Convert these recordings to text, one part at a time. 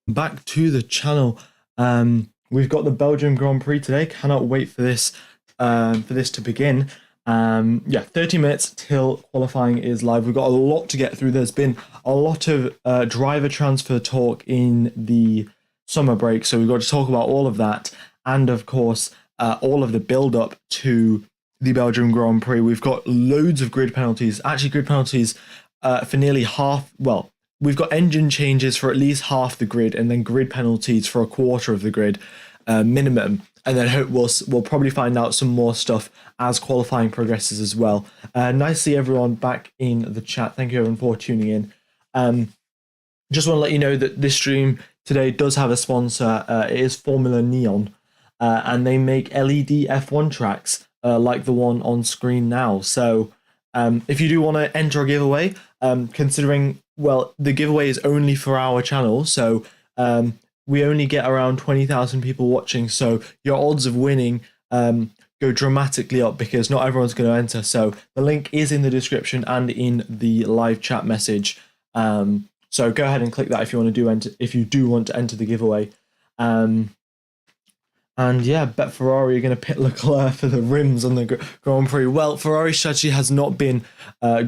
Back to the channel. We've got the Belgium Grand Prix today. Cannot wait for this to begin. Yeah, 30 minutes till qualifying is live. We've got a lot to get through. There's been a lot of driver transfer talk in the summer break, so we've got to talk about all of that, and of course, all of the build-up to the Belgium Grand Prix. We've got loads of grid penalties. Actually, grid penalties for nearly half. Well, we've got engine changes for at least half the grid, and then grid penalties for a quarter of the grid minimum. And then we'll probably find out some more stuff as qualifying progresses as well. Nice to see everyone back in the chat. Thank you everyone for tuning in. Just want to let you know that this stream today does have a sponsor. It is Formula Neon, and they make LED F1 tracks like the one on screen now. So if you do want to enter a giveaway, considering, well, the giveaway is only for our channel, so we only get around 20,000 people watching, so your odds of winning go dramatically up because not everyone's going to enter. So the link is in the description and in the live chat message. So go ahead and click that if you want to enter the giveaway. And yeah, bet Ferrari are going to pit Leclerc for the rims on the Grand Prix. Well, Ferrari's strategy has not been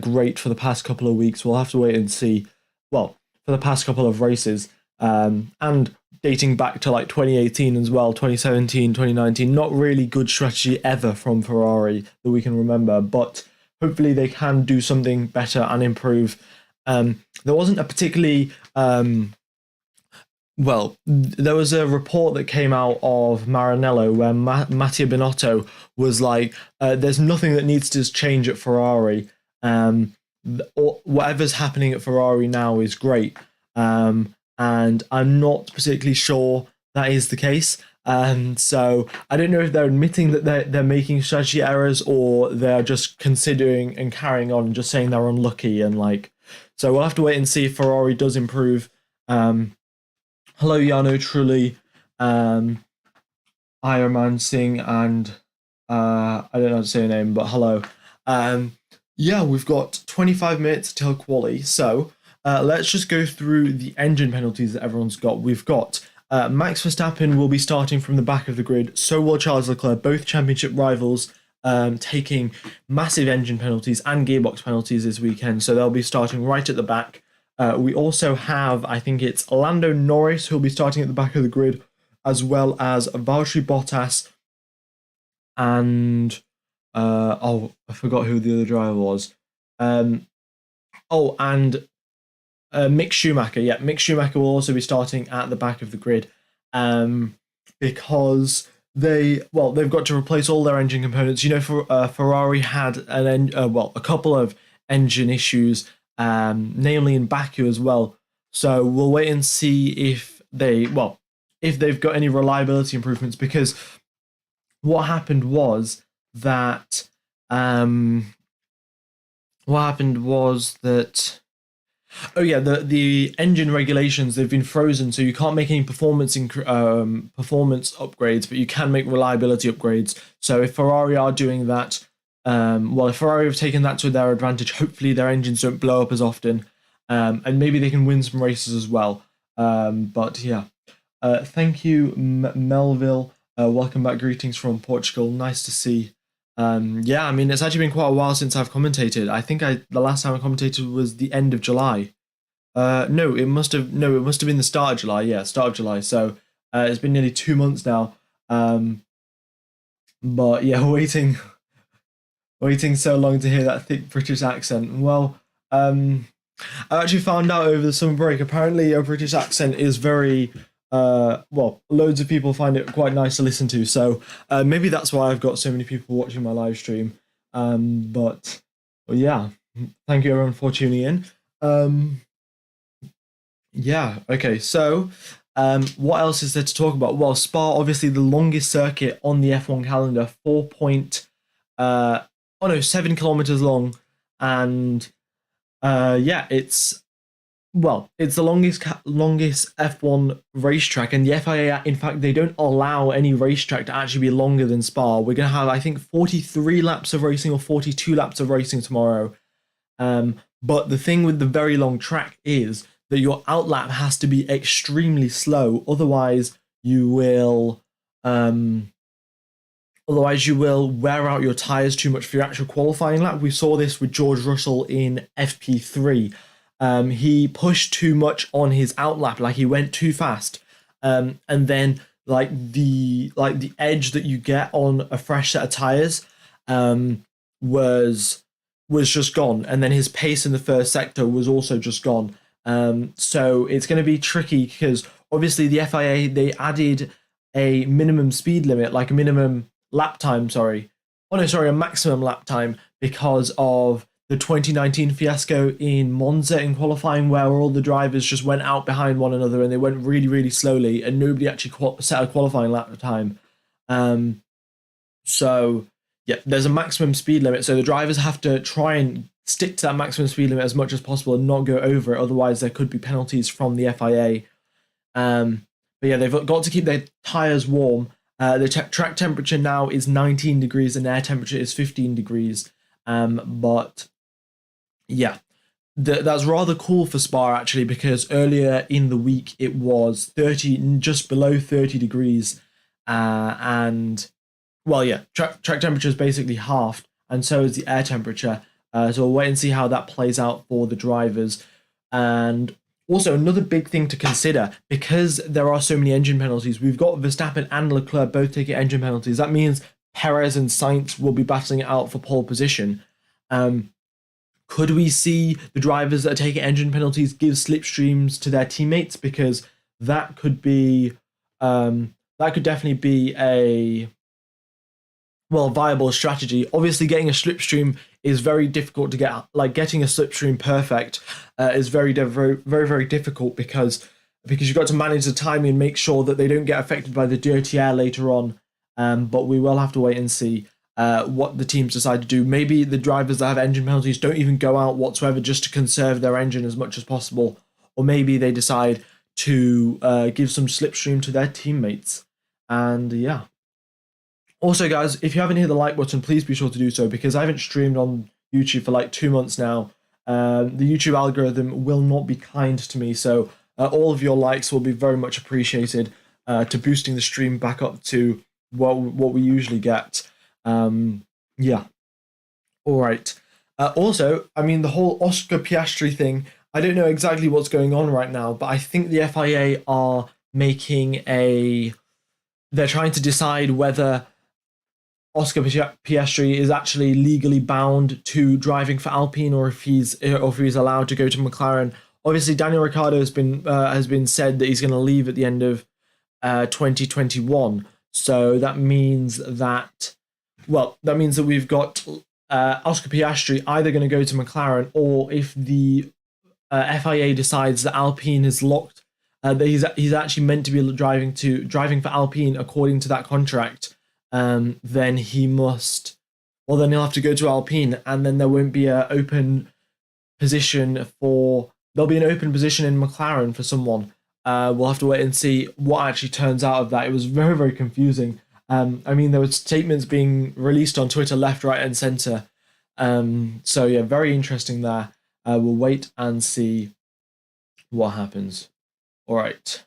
great for the past couple of weeks. We'll have to wait and see. Well, for the past couple of races, and dating back to like 2018 as well, 2017, 2019, not really good strategy ever from Ferrari that we can remember. But hopefully they can do something better and improve. There wasn't a particularly well, there was a report that came out of Maranello where Mattia Binotto was like, there's nothing that needs to change at Ferrari. Whatever's happening at Ferrari now is great. And I'm not particularly sure that is the case. So I don't know if they're admitting that they're making strategy errors, or they're just considering and carrying on and just saying they're unlucky. And like, so we'll have to wait and see if Ferrari does improve. Hello, Yano, Truly, Iron Man Singh, and I don't know how to say your name, but hello. Yeah, we've got 25 minutes till quali, so let's just go through the engine penalties that everyone's got. We've got Max Verstappen will be starting from the back of the grid, so will Charles Leclerc, both championship rivals, taking massive engine penalties and gearbox penalties this weekend, so they'll be starting right at the back. We also have, I think it's Lando Norris, who'll be starting at the back of the grid, as well as Valtteri Bottas and, I forgot who the other driver was. And Mick Schumacher. Yeah, Mick Schumacher will also be starting at the back of the grid because they've got to replace all their engine components. You know, Ferrari had a couple of engine issues, namely in Baku as well. So we'll wait and see if they've got any reliability improvements, because what happened was that the engine regulations, they've been frozen, so you can't make any performance upgrades, but you can make reliability upgrades. So if Ferrari are doing that, if Ferrari have taken that to their advantage, hopefully their engines don't blow up as often, and maybe they can win some races as well. But yeah, thank you, Melville. Welcome back. Greetings from Portugal. Nice to see. Yeah, I mean, it's actually been quite a while since I've commentated. I think the last time I commentated was the end of July. No, it must have been the start of July. Yeah, start of July. So it's been nearly 2 months now. But yeah, waiting so long to hear that thick British accent. Well, I actually found out over the summer break, apparently a British accent is very, loads of people find it quite nice to listen to. So maybe that's why I've got so many people watching my live stream. But yeah, thank you everyone for tuning in. Yeah, okay, so what else is there to talk about? Well, Spa, obviously the longest circuit on the F1 calendar, 7 kilometers long, and it's the longest F1 racetrack, and the FIA, in fact, they don't allow any racetrack to actually be longer than Spa. We're going to have, I think, 43 laps of racing or 42 laps of racing tomorrow. But the thing with the very long track is that your outlap has to be extremely slow, otherwise you will wear out your tires too much for your actual qualifying lap. We saw this with George Russell in FP3. He pushed too much on his outlap, like he went too fast, and then the edge that you get on a fresh set of tires was just gone, and then his pace in the first sector was also just gone. So it's going to be tricky because obviously the FIA, they added a minimum speed limit, like a minimum lap time, a maximum lap time, because of the 2019 fiasco in Monza in qualifying, where all the drivers just went out behind one another and they went really, really slowly and nobody actually set a qualifying lap time. So yeah, there's a maximum speed limit, so the drivers have to try and stick to that maximum speed limit as much as possible and not go over it, otherwise there could be penalties from the FIA. But yeah, they've got to keep their tires warm. The track temperature now is 19 degrees and air temperature is 15 degrees. But yeah, that's rather cool for Spa actually, because earlier in the week it was 30, just below 30 degrees. And well, yeah, track temperature is basically halved, and so is the air temperature. So we'll wait and see how that plays out for the drivers. And also, another big thing to consider, because there are so many engine penalties, we've got Verstappen and Leclerc both taking engine penalties. That means Perez and Sainz will be battling it out for pole position. Could we see the drivers that are taking engine penalties give slipstreams to their teammates? Because that could be, that could definitely be a viable strategy. Obviously, getting a slipstream is very difficult to get. Like getting a slipstream perfect is very, very difficult because you've got to manage the timing and make sure that they don't get affected by the dirty air later on. But we will have to wait and see what the teams decide to do. Maybe the drivers that have engine penalties don't even go out whatsoever, just to conserve their engine as much as possible. Or maybe they decide to give some slipstream to their teammates. And yeah. Also, guys, if you haven't hit the like button, please be sure to do so, because I haven't streamed on YouTube for like 2 months now. The YouTube algorithm will not be kind to me, so all of your likes will be very much appreciated to boosting the stream back up to what we usually get. Yeah. All right. Also, I mean, the whole Oscar Piastri thing, I don't know exactly what's going on right now, but I think the FIA are they're trying to decide whether Oscar Piastri is actually legally bound to driving for Alpine, or if he's allowed to go to McLaren. Obviously, Daniel Ricciardo has been said that he's going to leave at the end of 2021. So that means that we've got Oscar Piastri either going to go to McLaren, or if the FIA decides that Alpine is locked, that he's actually meant to be driving for Alpine according to that contract. Then he'll have to go to Alpine, and then there won't be an open position there'll be an open position in McLaren for someone. We'll have to wait and see what actually turns out of that. It was very, very confusing. I mean, there were statements being released on Twitter left, right, and center. So yeah, very interesting there. We'll wait and see what happens. All right.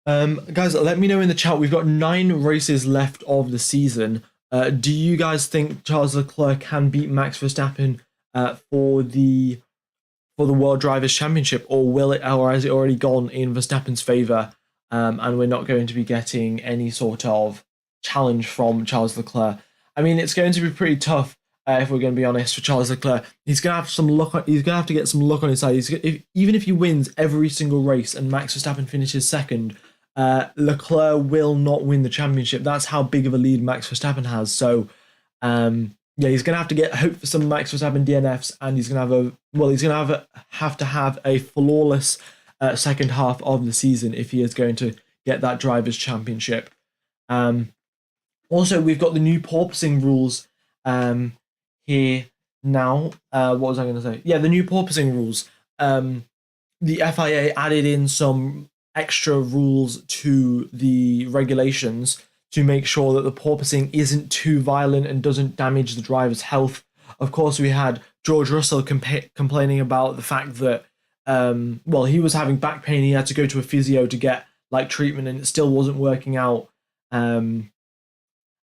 Guys, let me know in the chat. We've got 9 races left of the season. Do you guys think Charles Leclerc can beat Max Verstappen for the World Drivers' Championship, or has it already gone in Verstappen's favour, and we're not going to be getting any sort of challenge from Charles Leclerc? I mean, it's going to be pretty tough if we're going to be honest for Charles Leclerc. He's going to have some luck. He's going to have to get some luck on his side. Even if he wins every single race and Max Verstappen finishes second, Leclerc will not win the championship. That's how big of a lead Max Verstappen has. So, yeah, he's going to have to hope for some Max Verstappen DNFs, and he's going to have to have a flawless second half of the season if he is going to get that drivers' championship. Also, we've got the new porpoising rules here now. What was I going to say? Yeah, the new porpoising rules. The FIA added in some extra rules to the regulations to make sure that the porpoising isn't too violent and doesn't damage the driver's health. Of course, we had George Russell complaining about the fact that, he was having back pain. He had to go to a physio to get like treatment, and it still wasn't working out. And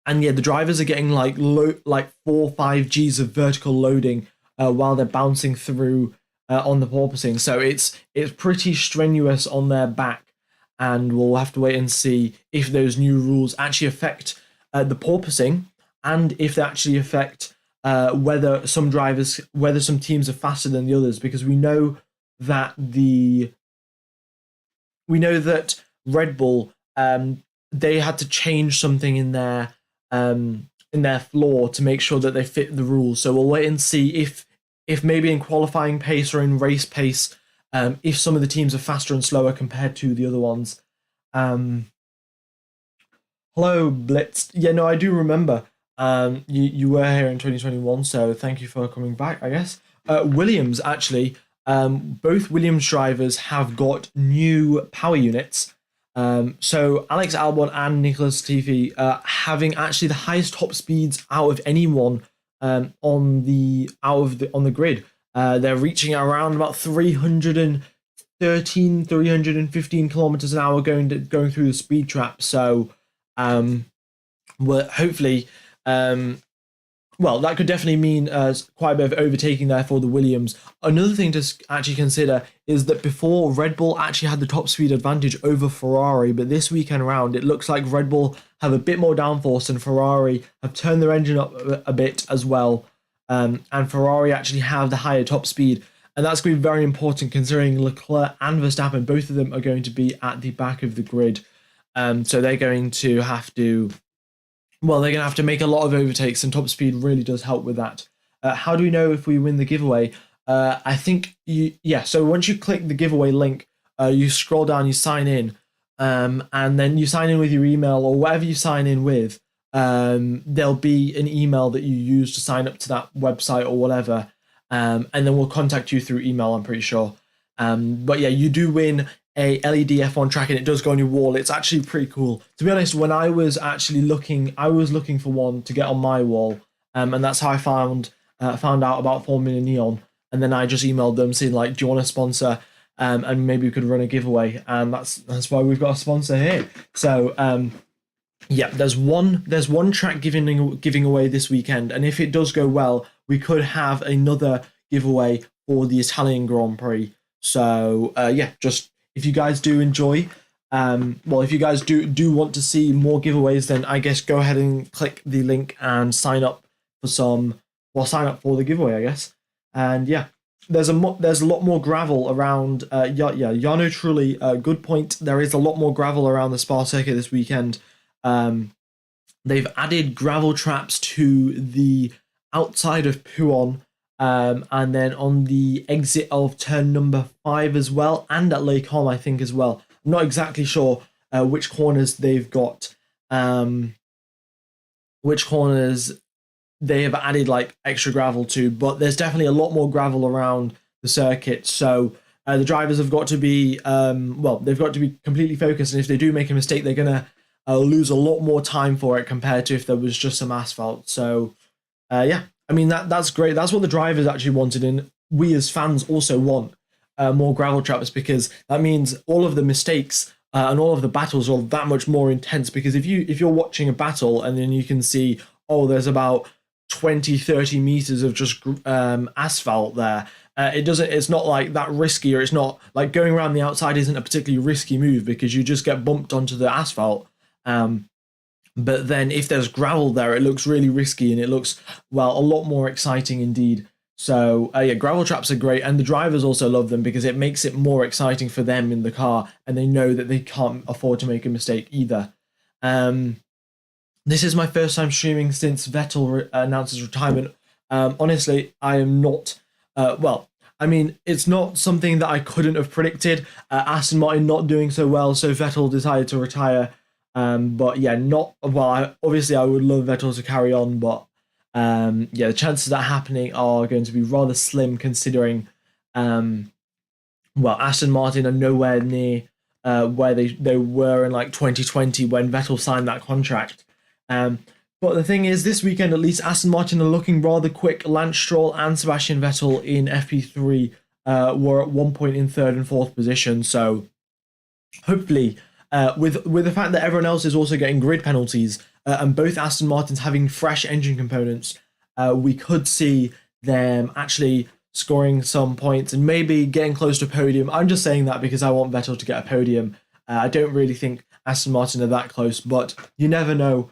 yeah, the drivers are getting like 4 or 5 Gs of vertical loading while they're bouncing through on the porpoising. So it's pretty strenuous on their back, and we'll have to wait and see if those new rules actually affect the porpoising, and if they actually affect whether some teams are faster than the others, because we know that Red Bull, they had to change something in their floor to make sure that they fit the rules. So we'll wait and see if maybe in qualifying pace or in race pace, if some of the teams are faster and slower compared to the other ones. Hello, Blitz. Yeah, no, I do remember. You were here in 2021, so thank you for coming back, I guess. Williams, actually, both Williams drivers have got new power units. So Alex Albon and Nicholas Latifi having actually the highest top speeds out of anyone on the grid. They're reaching around about 315 kilometers an hour going through the speed trap. So hopefully, that could definitely mean quite a bit of overtaking there for the Williams. Another thing to actually consider is that before, Red Bull actually had the top speed advantage over Ferrari, but this weekend round, it looks like Red Bull have a bit more downforce, and Ferrari have turned their engine up a bit as well, and Ferrari actually have the higher top speed. And that's going to be very important considering Leclerc and Verstappen, both of them are going to be at the back of the grid. So they're going to have to make a lot of overtakes, and top speed really does help with that. How do we know if we win the giveaway? I think so once you click the giveaway link, you scroll down, you sign in, and then you sign in with your email or whatever you sign in with. There'll be an email that you use to sign up to that website or whatever, and then we'll contact you through email, I'm pretty sure. But yeah, you do win a LED F1 track, and it does go on your wall. It's actually pretty cool. To be honest, when I was actually looking, I was looking for one to get on my wall, and that's how I found out about Formula Neon. And then I just emailed them saying, like, do you want to sponsor? And maybe we could run a giveaway. And that's why we've got a sponsor here. So there's one track giving away this weekend, and if it does go well, we could have another giveaway for the Italian Grand Prix. So just if you guys do enjoy, if you guys do want to see more giveaways, then I guess go ahead and click the link and sign up for sign up for the giveaway, I guess. And yeah, there's a lot more gravel around. Yano Trulli, good point. There is a lot more gravel around the Spa circuit this weekend. They've added gravel traps to the outside of Puon, and then on the exit of turn number 5 as well, and at Lake Holm, I think, as well. I'm not exactly sure which corners they've got, which corners they have added like extra gravel to, but there's definitely a lot more gravel around the circuit. So the drivers have got to be, they've got to be completely focused, and if they do make a mistake, they're going to lose a lot more time for it compared to if there was just some asphalt. So I mean, that's great. That's what the drivers actually wanted, and we as fans also want more gravel traps, because that means all of the mistakes and all of the battles are that much more intense. Because if you're watching a battle and then you can see, there's about 20-30 meters of just asphalt there, it's not like that risky, or it's not like going around the outside isn't a particularly risky move because you just get bumped onto the asphalt. But then if there's gravel there, it looks really risky, and it looks, a lot more exciting indeed. So gravel traps are great, and the drivers also love them because it makes it more exciting for them in the car, and they know that they can't afford to make a mistake either. This is my first time streaming since Vettel announced his retirement. Honestly, I am not. I mean, it's not something that I couldn't have predicted. Aston Martin not doing so well, so Vettel decided to retire. Obviously, I would love Vettel to carry on, but the chances of that happening are going to be rather slim, considering Aston Martin are nowhere near where they were in like 2020 when Vettel signed that contract. But the thing is, this weekend at least, Aston Martin are looking rather quick. Lance Stroll and Sebastian Vettel in FP3 were at one point in third and fourth position. So hopefully, with the fact that everyone else is also getting grid penalties and both Aston Martins having fresh engine components, we could see them actually scoring some points and maybe getting close to a podium. I'm just saying that because I want Vettel to get a podium. I don't really think Aston Martin are that close, but you never know.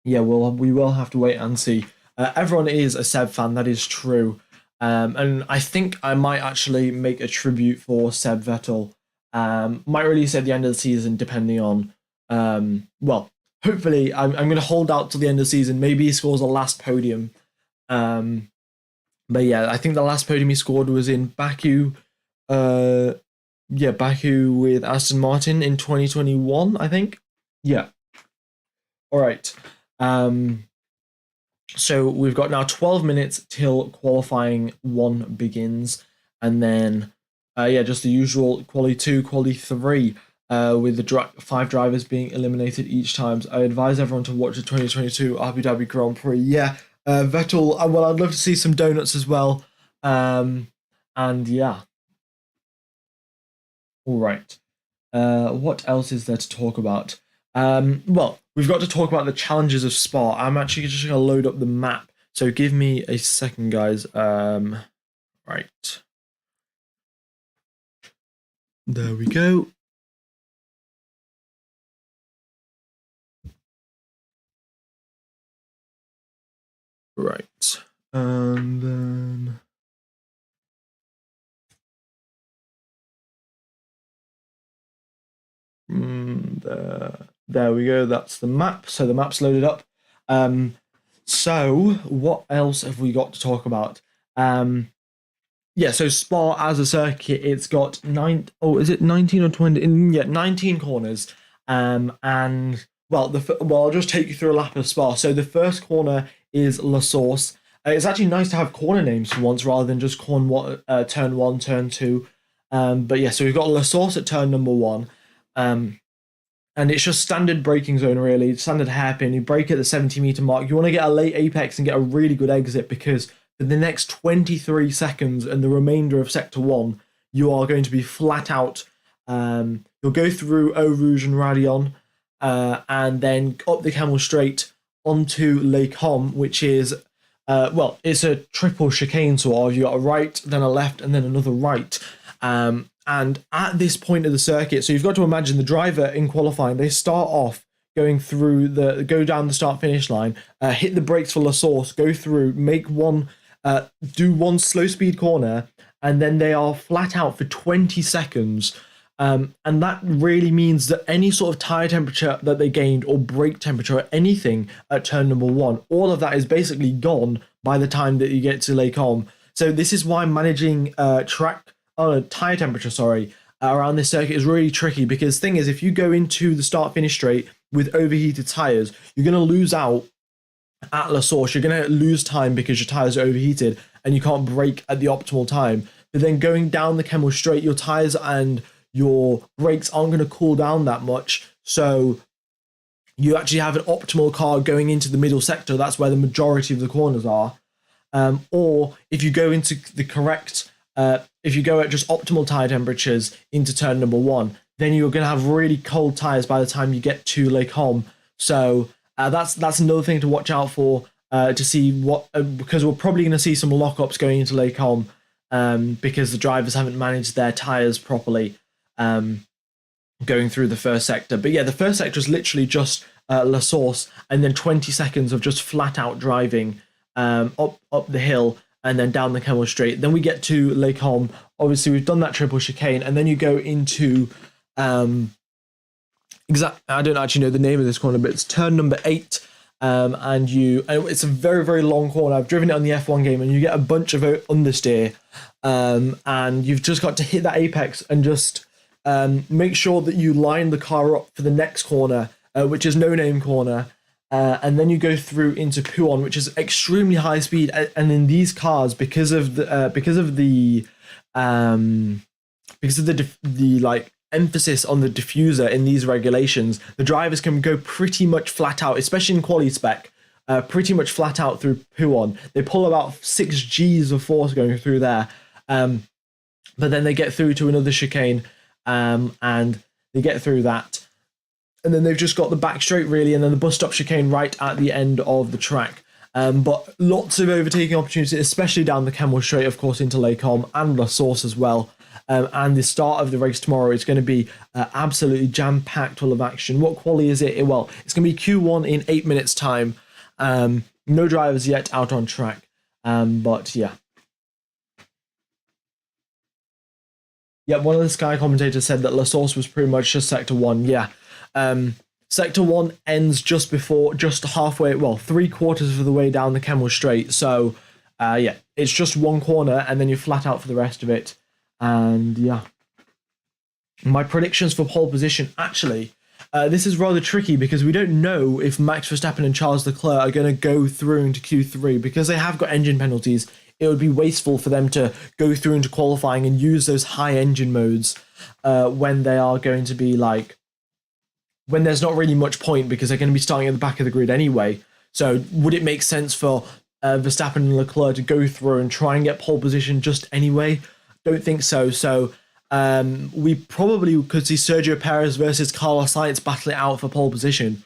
Yeah, we will have to wait and see. Everyone is a Seb fan, that is true. And I think I might actually make a tribute for Seb Vettel. Might release at the end of the season, depending on, well, hopefully I'm going to hold out till the end of the season. Maybe he scores a last podium. But yeah, I think the last podium he scored was in Baku. Baku with Aston Martin in 2021, I think. Yeah. All right. So we've got now 12 minutes till qualifying 1 begins, and then just the usual quali 2, quali 3, with the 5 drivers being eliminated each time. So I advise everyone to watch the 2022 Abu Dhabi Grand Prix. Yeah, Vettel. Well, I'd love to see some donuts as well. And yeah. All right. What else is there to talk about? Well, we've got to talk about the challenges of Spa. I'm actually just going to load up the map. So give me a second, guys. Right. There we go. Right. And then... There we go. That's the map. So the map's loaded up. So what else have we got to talk about? So Spa as a circuit, it's got 19 or 20? 19 corners. And I'll just take you through a lap of Spa. So the first corner is La Source. It's actually nice to have corner names for once rather than just turn 1, turn 2. So we've got La Source at turn number 1. And it's just standard braking zone, really, standard hairpin. You brake at the 70-meter mark. You want to get a late apex and get a really good exit, because for the next 23 seconds and the remainder of Sector 1, you are going to be flat out. You'll go through Eau Rouge and Radion, and then up the Camel Straight onto Les Combes, which is, it's a triple chicane sort of. You got a right, then a left, and then another right. And at this point of the circuit, so you've got to imagine the driver in qualifying, they start off go down the start finish line, hit the brakes for La Source, go through, do one slow speed corner, and then they are flat out for 20 seconds. And that really means that any sort of tire temperature that they gained or brake temperature or anything at turn number 1, all of that is basically gone by the time that you get to Les Combes. So this is why managing tire temperature, around this circuit is really tricky, because thing is, if you go into the start finish straight with overheated tires, you're going to lose out at La Source. You're going to lose time because your tires are overheated and you can't brake at the optimal time. But then going down the Camel Straight, your tires and your brakes aren't going to cool down that much. So you actually have an optimal car going into the middle sector. That's where the majority of the corners are. Or if you go into the correct... if you go at just optimal tire temperatures into turn number 1, then you're going to have really cold tires by the time you get to Les Combes. So that's another thing to watch out for, to see because we're probably going to see some lockups going into Les Combes, because the drivers haven't managed their tires properly going through the first sector. But yeah, the first sector is literally just La Source, and then 20 seconds of just flat out driving up the hill, and then down the Camel Straight. Then we get to Les Combes. Obviously, we've done that triple chicane, and then you go into I don't actually know the name of this corner, but it's turn number 8, and it's a very, very long corner. I've driven it on the F1 game, and you get a bunch of understeer, and you've just got to hit that apex and just make sure that you line the car up for the next corner, which is no name corner. And then you go through into Puon, which is extremely high speed, and in these cars, because of the emphasis on the diffuser in these regulations. The drivers can go pretty much flat out, especially in quali spec, pretty much flat out through Puon. They pull about 6 Gs of force going through there, but then they get through to another chicane, and they get through that, and then they've just got the back straight really, and then the bus stop chicane right at the end of the track. But lots of overtaking opportunities, especially down the Camel Straight, of course, into Les Combes and La Source as well. And the start of the race tomorrow is going to be absolutely jam-packed full of action. What quali is it? Well, it's going to be Q1 in 8 minutes' time. No drivers yet out on track. But yeah. Yeah, one of the Sky commentators said that La Source was pretty much just Sector 1. Yeah. Sector 1 ends just halfway, well, 3/4 of the way down the Camel Straight. So, yeah, it's just one corner and then you're flat out for the rest of it. And yeah, my predictions for pole position, actually, this is rather tricky because we don't know if Max Verstappen and Charles Leclerc are going to go through into Q3 because they have got engine penalties. It would be wasteful for them to go through into qualifying and use those high engine modes when they are going to be like, when there's not really much point because they're going to be starting at the back of the grid anyway. So would it make sense for Verstappen and Leclerc to go through and try and get pole position just anyway? Don't think so. So we probably could see Sergio Perez versus Carlos Sainz battle it out for pole position.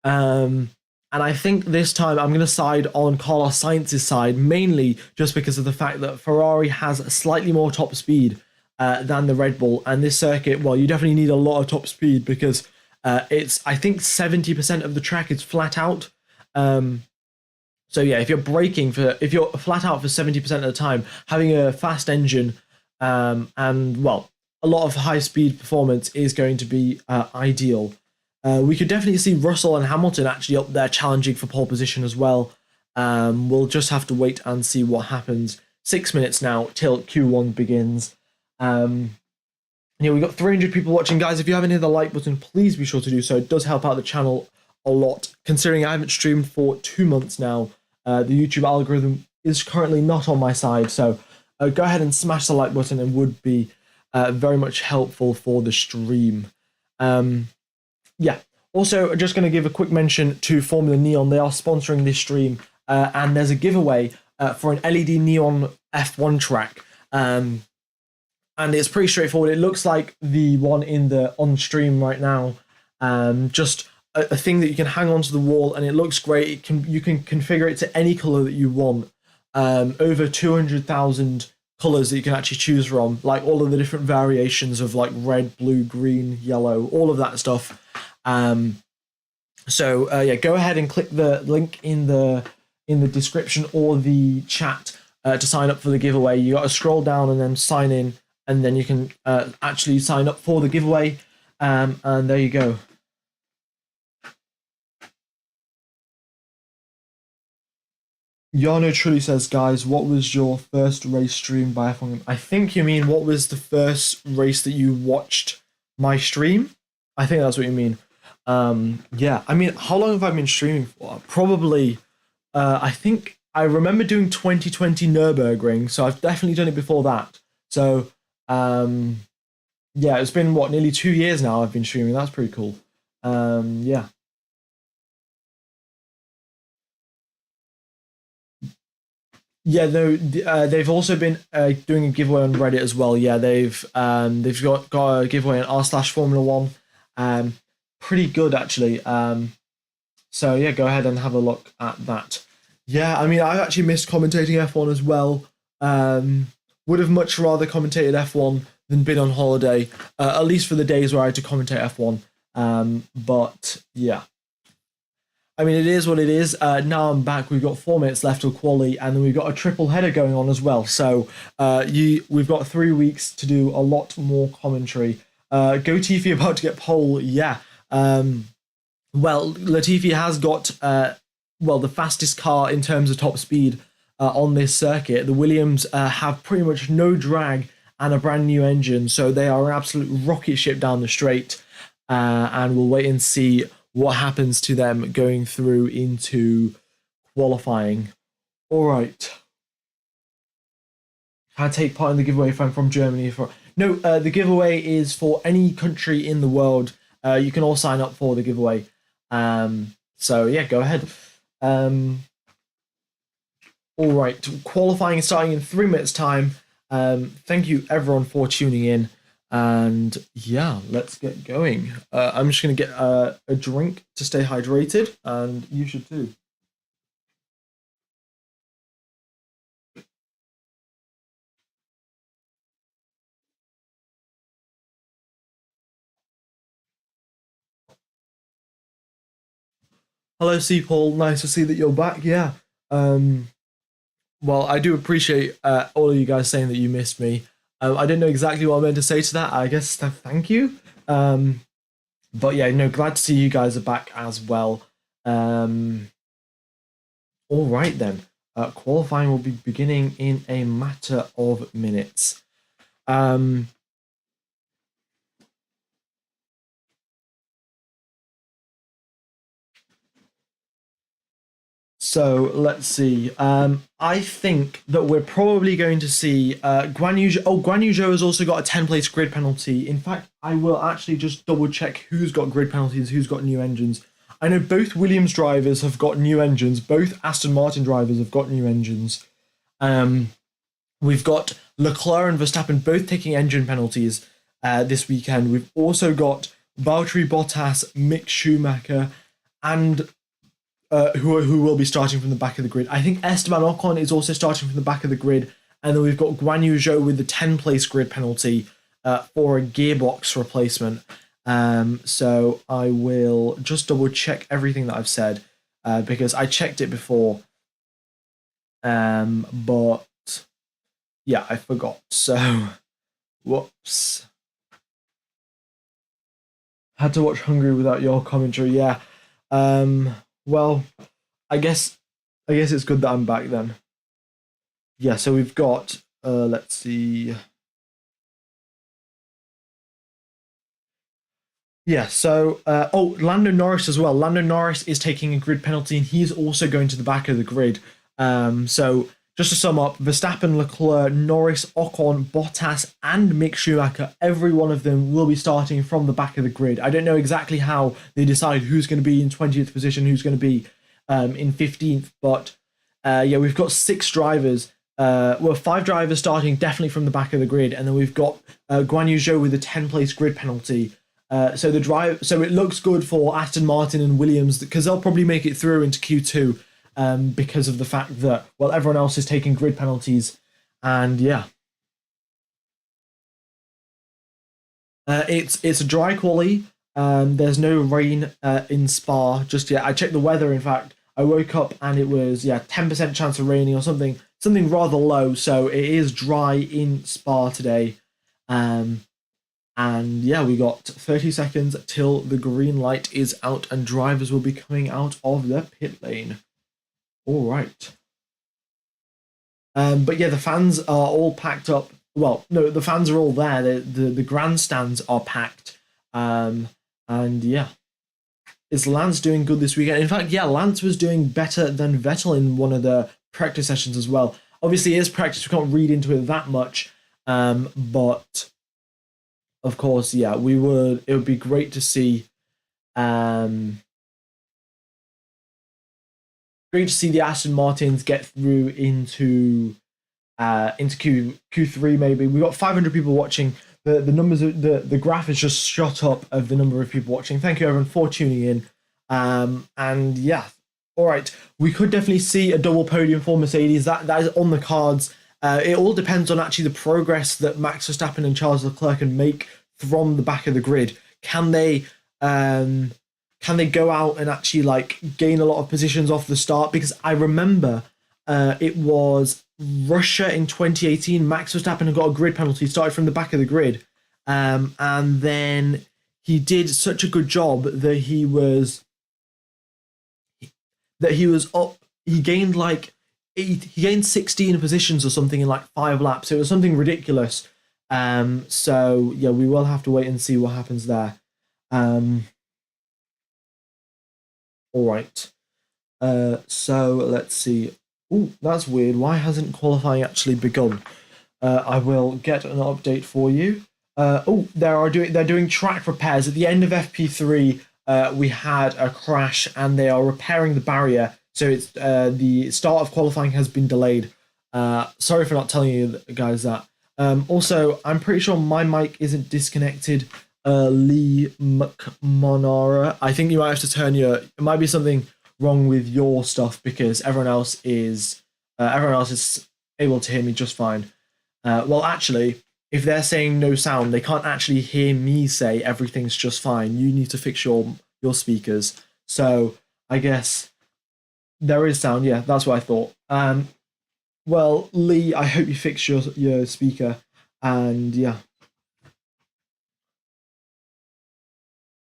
And I think this time I'm going to side on Carlos Sainz's side, mainly just because of the fact that Ferrari has slightly more top speed than the Red Bull. And this circuit, well, you definitely need a lot of top speed because it's, I think 70% of the track is flat out. So yeah, if you're flat out for 70% of the time, having a fast engine and, well, a lot of high speed performance is going to be ideal. We could definitely see Russell and Hamilton actually up there challenging for pole position as well. We'll just have to wait and see what happens. 6 minutes now till Q1 begins. Yeah, we've got 300 people watching. Guys, if you haven't hit the like button, please be sure to do so. It does help out the channel a lot. Considering I haven't streamed for 2 months now, the YouTube algorithm is currently not on my side. So go ahead and smash the like button and would be very much helpful for the stream. Yeah, also just going to give a quick mention to Formula Neon. They are sponsoring this stream, and there's a giveaway for an LED neon F1 track. And it's pretty straightforward. It looks like the one on stream right now. Just a thing that you can hang onto the wall, and it looks great. You can configure it to any color that you want. Over 200,000 colors that you can actually choose from, like all of the different variations of like red, blue, green, yellow, all of that stuff. So yeah, go ahead and click the link in the description or the chat to sign up for the giveaway. You got to scroll down and then sign in, and then you can actually sign up for the giveaway. And there you go. Yano truly says, guys, what was your first race stream by F1? I think you mean what was the first race that you watched my stream? I think that's what you mean. Yeah, I mean, how long have I been streaming for? Probably, I think I remember doing 2020 Nürburgring, so I've definitely done it before that. So, yeah, it's been, what, nearly 2 years now I've been streaming. That's pretty cool. Yeah. Yeah, no, they've also been doing a giveaway on Reddit as well. Yeah, they've got a giveaway on r/Formula1. Pretty good actually. So yeah, go ahead and have a look at that. Yeah, I mean, I've actually missed commentating F1 as well. Would have much rather commentated F1 than been on holiday, at least for the days where I had to commentate F1. But yeah. I mean, it is what it is. Now I'm back. We've got 4 minutes left till quali, and then we've got a triple header going on as well. So we've got 3 weeks to do a lot more commentary. Latifi about to get pole, yeah. Well, Latifi has got the fastest car in terms of top speed on this circuit. The Williams have pretty much no drag and a brand new engine, so they are an absolute rocket ship down the straight. And we'll wait and see what happens to them going through into qualifying. All right. Can I take part in the giveaway if I'm from Germany? No, the giveaway is for any country in the world. You can all sign up for the giveaway. So yeah, go ahead. All right, qualifying is starting in 3 minutes' time. Thank you everyone for tuning in, and yeah, let's get going. I'm just gonna get a drink to stay hydrated, and you should too. Hello, C. Paul. Nice to see that you're back. Yeah. Um, well, I do appreciate all of you guys saying that you missed me. I didn't know exactly what I meant to say to that. I guess thank you. But yeah, no, glad to see you guys are back as well. All right then. Qualifying will be beginning in a matter of minutes. So let's see. I think that we're probably going to see Guan Yu. Oh, Guan Yu Zhou has also got a 10-place grid penalty. In fact, I will actually just double check who's got grid penalties, who's got new engines. I know both Williams drivers have got new engines. Both Aston Martin drivers have got new engines. We've got Leclerc and Verstappen both taking engine penalties this weekend. We've also got Valtteri Bottas, Mick Schumacher, and who will be starting from the back of the grid. I think Esteban Ocon is also starting from the back of the grid. And then we've got Guan Yu Zhou with the 10-place grid penalty for a gearbox replacement. So I will just double check everything that I've said because I checked it before. But yeah, I forgot. So, whoops. Had to watch Hungary without your commentary. Yeah. Well, I guess it's good that I'm back then. Yeah, so we've got let's see. Yeah, so Lando Norris as well. Lando Norris is taking a grid penalty and he's also going to the back of the grid. So just to sum up, Verstappen, Leclerc, Norris, Ocon, Bottas, and Mick Schumacher, every one of them will be starting from the back of the grid. I don't know exactly how they decide who's going to be in 20th position, who's going to be in 15th, but yeah, we've got 6 drivers. Well, 5 drivers starting definitely from the back of the grid, and then we've got Guan Yu Zhou with a 10-place grid penalty. So it looks good for Aston Martin and Williams because they'll probably make it through into Q2. Because of the fact that, well, everyone else is taking grid penalties. And yeah. It's a dry quali. There's no rain in Spa just yet. I checked the weather, in fact. I woke up and it was 10% chance of raining or something rather low. So it is dry in Spa today. And yeah, we got 30 seconds till the green light is out and drivers will be coming out of the pit lane. All right. But yeah, the fans are all packed up. Well, no, the fans are all there. The grandstands are packed. And yeah, is Lance doing good this weekend? In fact, yeah, Lance was doing better than Vettel in one of the practice sessions as well. Obviously, it is practice. We can't read into it that much. But of course, yeah, it would be great to see. Great to see the Aston Martins get through into Q3 maybe. We've got 500 people watching. The numbers the graph has just shot up of the number of people watching. Thank you everyone for tuning in. And yeah, all right. We could definitely see a double podium for Mercedes. That is on the cards. It all depends on actually the progress that Max Verstappen and Charles Leclerc can make from the back of the grid. Can they go out and actually gain a lot of positions off the start? Because I remember it was Russia in 2018. Max Verstappen had got a grid penalty, started from the back of the grid, and then he did such a good job that he was up. He gained he gained 16 positions or something in 5 laps. It was something ridiculous. So yeah, we will have to wait and see what happens there. All right. So let's see. Oh, that's weird. Why hasn't qualifying actually begun? I will get an update for you. They're doing track repairs at the end of FP3. We had a crash, and they are repairing the barrier. So it's the start of qualifying has been delayed. Sorry for not telling you guys that. Also, I'm pretty sure my mic isn't disconnected. Lee McMonara, I think you might have to turn your. It might be something wrong with your stuff because everyone else is able to hear me just fine. Well, actually, if they're saying no sound, they can't actually hear me say everything's just fine. You need to fix your speakers. So I guess there is sound. Yeah, that's what I thought. Well, Lee, I hope you fix your speaker, and yeah.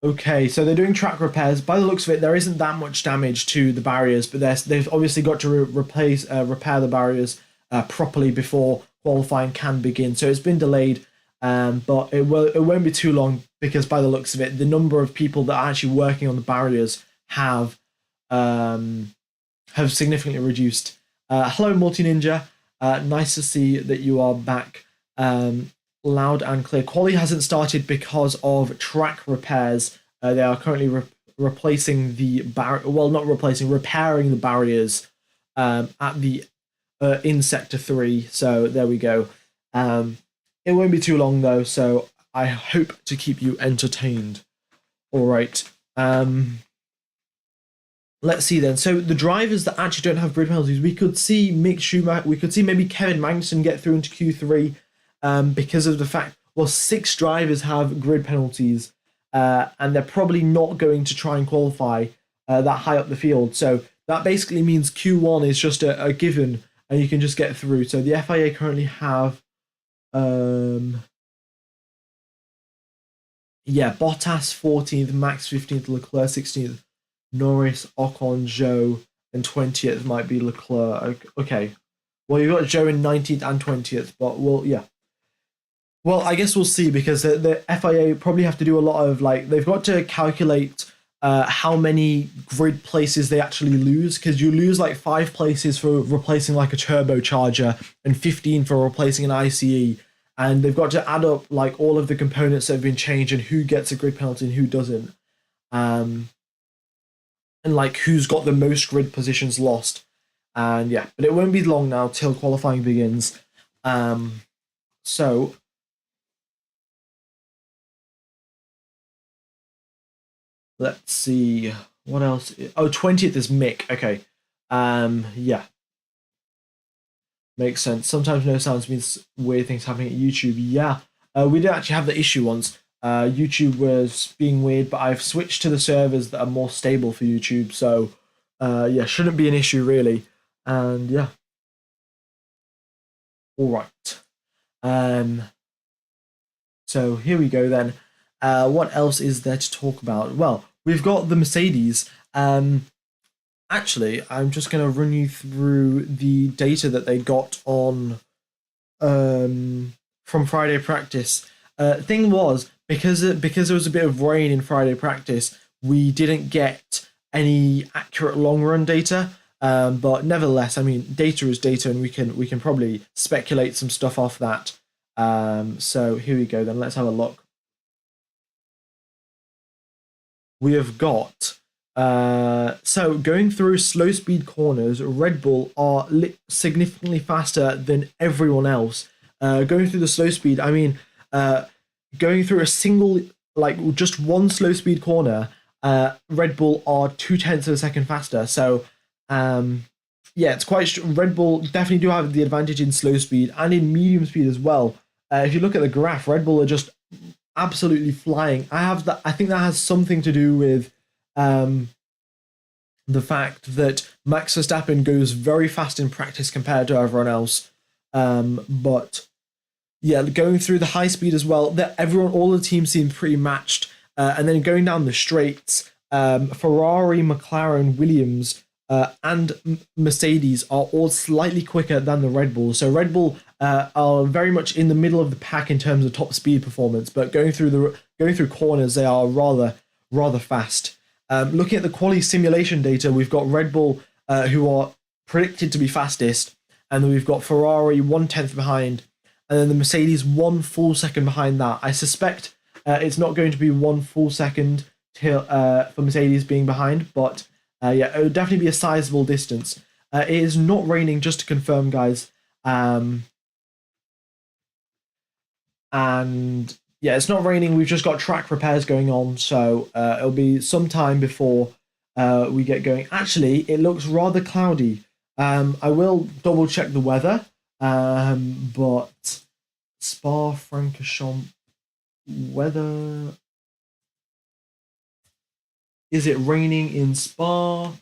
Okay, so they're doing track repairs. By the looks of it, there isn't that much damage to the barriers, but they've obviously got to repair the barriers properly before qualifying can begin. So it's been delayed, but it won't be too long because by the looks of it, the number of people that are actually working on the barriers have significantly reduced. Hello, Multi Ninja. Nice to see that you are back. Loud and clear. QUALI hasn't started because of track repairs. They are currently replacing the repairing the barriers at the in Sector 3. So there we go. It won't be too long though, so I hope to keep you entertained. All right. Let's see then. So the drivers that actually don't have grid penalties, we could see Mick Schumacher, we could see maybe Kevin Magnussen get through into Q3 because of the fact, well, 6 drivers have grid penalties and they're probably not going to try and qualify that high up the field. So that basically means Q1 is just a given and you can just get through. So the FIA currently have, Bottas 14th, Max 15th, Leclerc 16th, Norris, Ocon, Zhou, and 20th might be Leclerc. Okay. Well, you've got Zhou in 19th and 20th, but yeah. Well, I guess we'll see because the FIA probably have to do a lot of they've got to calculate how many grid places they actually lose because you lose 5 places for replacing a turbocharger and 15 for replacing an ICE, and they've got to add up all of the components that have been changed and who gets a grid penalty and who doesn't. And who's got the most grid positions lost. And yeah, but it won't be long now till qualifying begins. So let's see what else. 20th is Mick. Okay. Yeah. Makes sense. Sometimes no sounds means weird things happening at YouTube. Yeah. We did actually have the issue once. YouTube was being weird, but I've switched to the servers that are more stable for YouTube, so yeah, shouldn't be an issue really. And yeah, all right. So here we go then. What else is there to talk about? Well, we've got the Mercedes. Actually, I'm just going to run you through the data that they got on from Friday practice. Thing was, because there was a bit of rain in Friday practice, we didn't get any accurate long run data. But nevertheless, I mean, data is data, and we can probably speculate some stuff off that. So here we go. Then let's have a look. We have got so going through slow speed corners, Red Bull are significantly faster than everyone else. Going through the slow speed, I mean. Going through a single, just one slow speed corner, Red Bull are 0.2 of a second faster. So, yeah, it's quite. Red Bull definitely do have the advantage in slow speed and in medium speed as well. If you look at the graph, Red Bull are just absolutely flying. I think that has something to do with the fact that Max Verstappen goes very fast in practice compared to everyone else. But yeah, going through the high speed as well, all the teams seem pretty matched. And then going down the straights, Ferrari, McLaren, Williams, and Mercedes are all slightly quicker than the Red Bull. So Red Bull are very much in the middle of the pack in terms of top speed performance, but going through corners, they are rather fast. Looking at the QUALI simulation data, we've got Red Bull who are predicted to be fastest, and then we've got Ferrari 1/10 behind. and then the Mercedes 1 full second behind that. I suspect it's not going to be 1 full second till for Mercedes being behind, but yeah, it would definitely be a sizable distance. It is not raining, just to confirm, guys. And yeah, it's not raining. We've just got track repairs going on, so it'll be some time before we get going. Actually, it looks rather cloudy. I will double check the weather, but Spa-Francorchamp weather. Is it raining in Spa?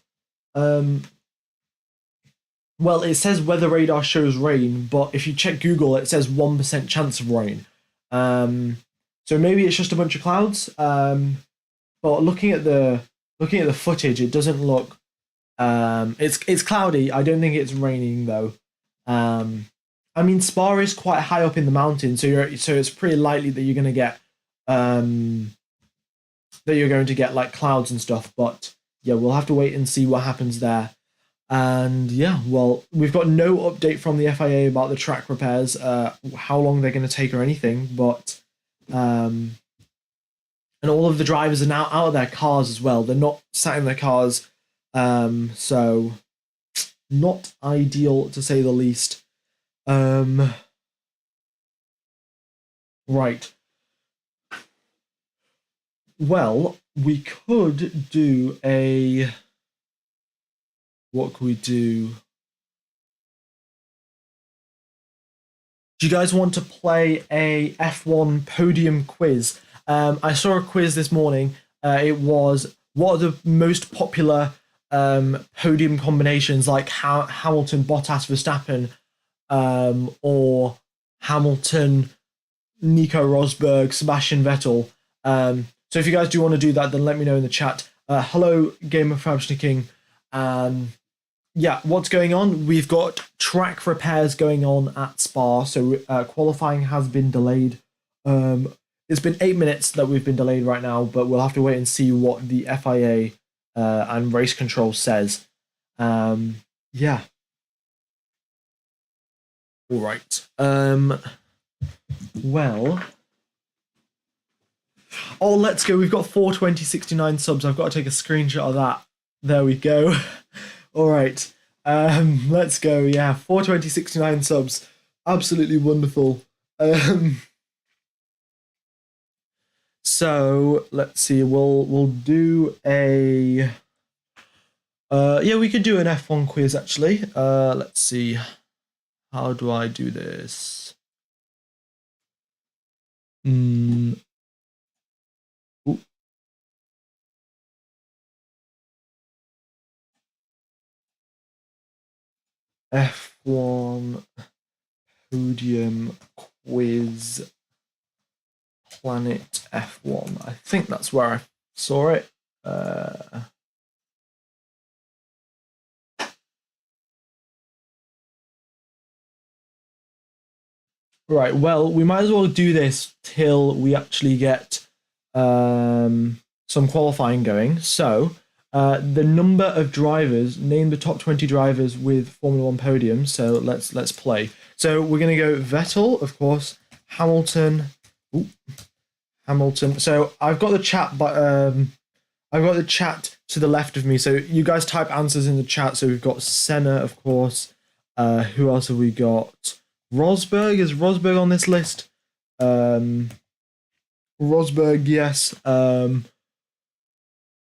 Well, it says weather radar shows rain, but if you check Google, it says 1% chance of rain. So maybe it's just a bunch of clouds. But looking at the footage, it doesn't look. It's cloudy. I don't think it's raining though. I mean, Spa is quite high up in the mountain, so it's pretty likely that you're going to get like clouds and stuff. But yeah, we'll have to wait and see what happens there. And yeah, well, we've got no update from the FIA about the track repairs, how long they're going to take or anything. But and all of the drivers are now out of their cars as well. They're not sat in their cars, so not ideal to say the least. Right. Well, we could do a. What could we do? Do you guys want to play a F1 podium quiz? I saw a quiz this morning. It was, what are the most popular podium combinations, like Hamilton, Bottas, Verstappen, or Hamilton, Nico Rosberg, Sebastian Vettel. So if you guys do want to do that, then let me know in the chat. Hello, Gamer Fabschnicking. Yeah, what's going on? We've got track repairs going on at Spa, so qualifying has been delayed. It's been 8 minutes that we've been delayed right now, but we'll have to wait and see what the FIA and race control says. Yeah. All right. Well. Oh, let's go. We've got 42069 subs. I've got to take a screenshot of that. There we go. All right. Let's go. Yeah, 42069 subs. Absolutely wonderful. So let's see. We'll do a. Yeah, we could do an F1 quiz actually. Let's see. How do I do this? Ooh. F1 podium quiz Planet F1. I think that's where I saw it. Right, well, we might as well do this till we actually get some qualifying going. So, the number of drivers, name the top 20 drivers with Formula One podiums. So let's play. So we're gonna go Vettel, of course, Hamilton. Ooh, Hamilton. So I've got the chat, but I've got the chat to the left of me. So you guys type answers in the chat. So we've got Senna, of course. Who else have we got? Rosberg, is Rosberg on this list? Rosberg, yes.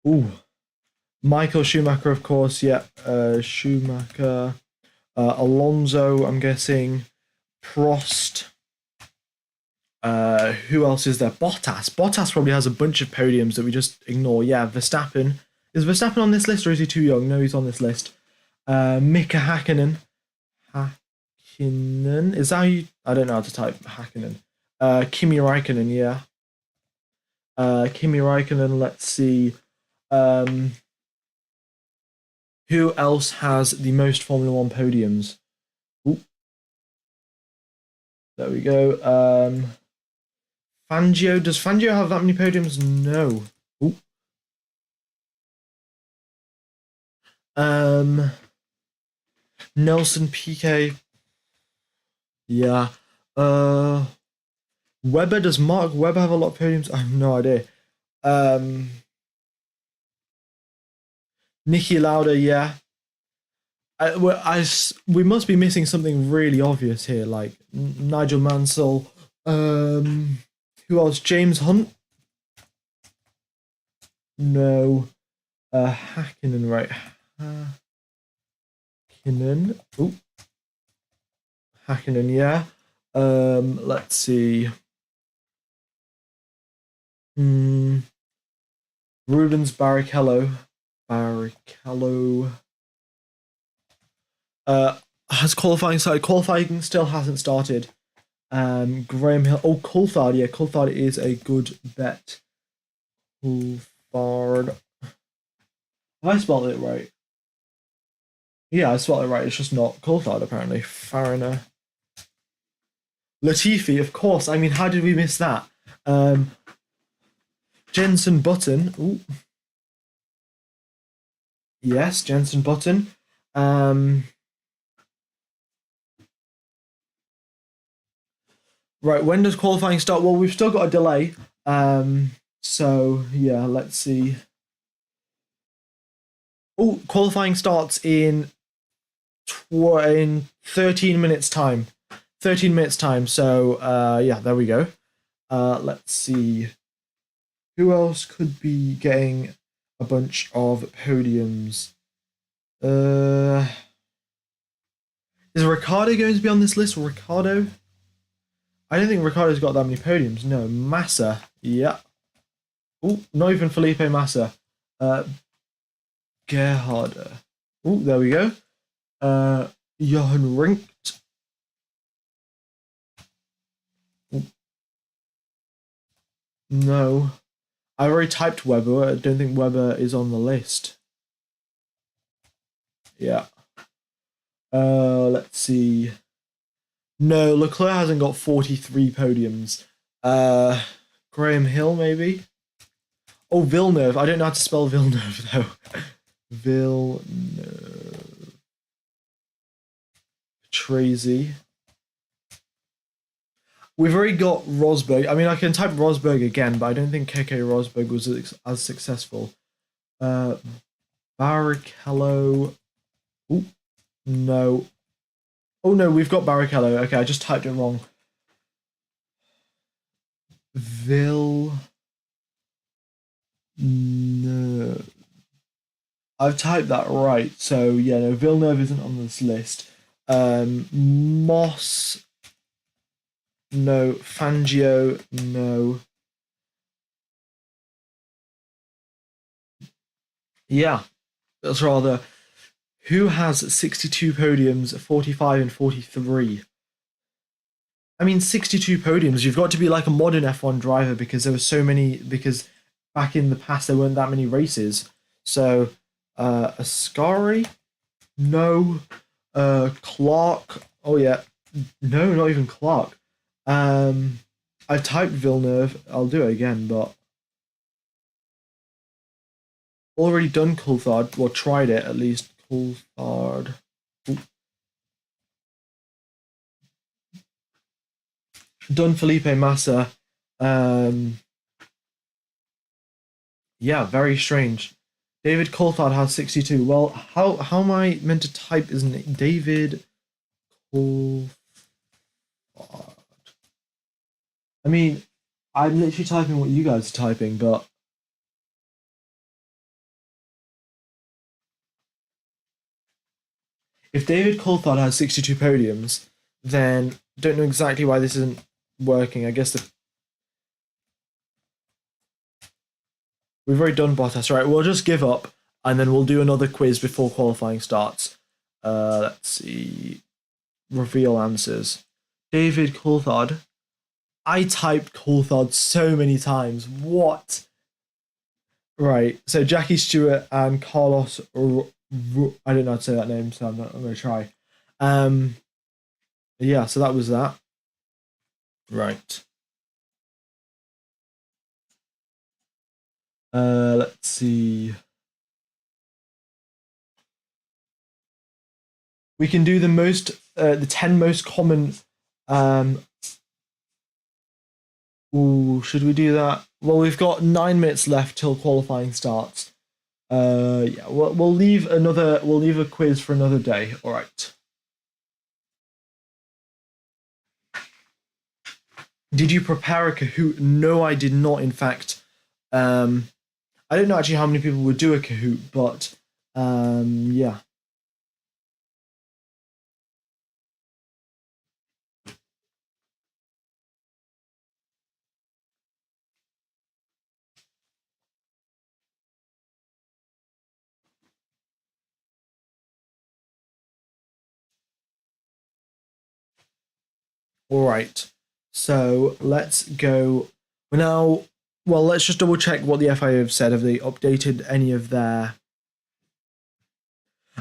Ooh, Michael Schumacher, of course. Yeah, Schumacher. Alonso, I'm guessing. Prost. Who else is there? Bottas. Bottas probably has a bunch of podiums that we just ignore. Yeah, Verstappen. Is Verstappen on this list or is he too young? No, he's on this list. Mika Hakkinen. Hakkinen. Is that how you... I don't know how to type Hakkinen. Kimi Räikkönen, yeah. Kimi Räikkönen, let's see. Who else has the most Formula One podiums? Ooh. There we go. Fangio. Does Fangio have that many podiums? No. Ooh. Nelson Piquet. Yeah. Uh, Webber, does Mark Webber have a lot of podiums? I have no idea. Niki Lauda, yeah. We must be missing something really obvious here, like Nigel Mansell. Who else? James Hunt? No. Hakkinen, right? Hakkinen. Oh, Hakkinen, yeah. Let's see. Rubens Barrichello. Has qualifying started? Qualifying still hasn't started. Graham Hill. Oh, Coulthard. Yeah, Coulthard is a good bet. Coulthard. Have I spelled it right? Yeah, I spelled it right. It's just not Coulthard, apparently. Fariner. Latifi, of course. I mean, how did we miss that? Jenson Button. Ooh. Yes, Jenson Button. Right, when does qualifying start? Well, we've still got a delay. So yeah, let's see. Oh, qualifying starts in 13 minutes time. 13 minutes time. So yeah, there we go. Let's see. Who else could be getting a bunch of podiums? Is Ricciardo going to be on this list? Ricciardo? I don't think Ricciardo's got that many podiums. No, Massa. Yeah. Oh, not even Felipe Massa. Gerhard. Oh, there we go. Johan Rinkt. No. I already typed Webber. I don't think Webber is on the list. Yeah. Let's see. No, Leclerc hasn't got 43 podiums. Graham Hill, maybe? Oh, Villeneuve. I don't know how to spell Villeneuve, though. Villeneuve. Tracy. We've already got Rosberg. I mean, I can type Rosberg again, but I don't think Keke Rosberg was as successful. Barrichello. Oh, no. Oh, no, we've got Barrichello. Okay, I just typed it wrong. No. I've typed that right. So, yeah, no, Villeneuve isn't on this list. Moss. No. Fangio. No. Yeah, that's rather. Who has 62 podiums, 45 and 43? I mean, 62 podiums. You've got to be like a modern F1 driver because there were so many. Because back in the past there weren't that many races. So, Ascari, no. Clark. Oh yeah, no, not even Clark. I typed Villeneuve. I'll do it again, but already done Coulthard. Well, tried it at least. Coulthard. Ooh. Done Felipe Massa. Yeah, very strange. David Coulthard has 62. Well, how am I meant to type his name? David Coulthard. I mean, I'm literally typing what you guys are typing, but if David Coulthard has 62 podiums, then don't know exactly why this isn't working. I guess we've already done Bottas. Right, we'll just give up and then we'll do another quiz before qualifying starts. Let's see. Reveal answers. David Coulthard. I typed Coulthard so many times. What? Right. So Jackie Stewart and Carlos. I don't know how to say that name, so I'm going to try. Yeah. So that was that. Right. Let's see. We can do the 10 most common Ooh, should we do that? Well, we've got 9 minutes left till qualifying starts. Yeah, we'll leave a quiz for another day. All right. Did you prepare a Kahoot? No, I did not. In fact, I don't know actually how many people would do a Kahoot, but yeah. All right. So let's go now. Well, let's just double check what the FIA have said. Have they updated any of their?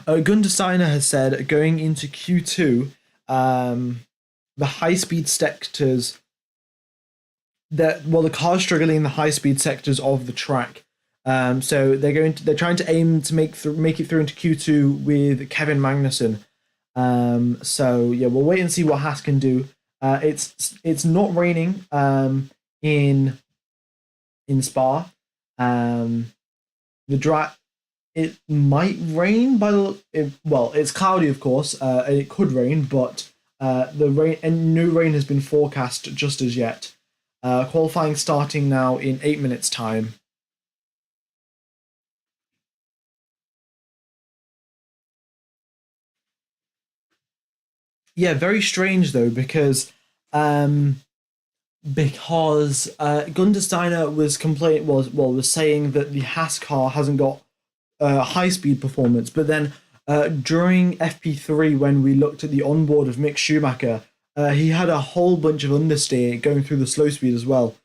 Gunter Steiner has said going into Q2, the high speed sectors the car's struggling in the high speed sectors of the track. So they're trying to aim to make it through into Q2 with Kevin Magnussen. So yeah, we'll wait and see what Haas can do. It's not raining in Spa. The dry It might rain it's cloudy of course, and it could rain, but the rain and no rain has been forecast just as yet. Qualifying starting now in 8 minutes time. Yeah, very strange though because Gunter Steiner was saying that the Haas car hasn't got high speed performance, but then during FP3 when we looked at the onboard of Mick Schumacher, he had a whole bunch of understeer going through the slow speed as well.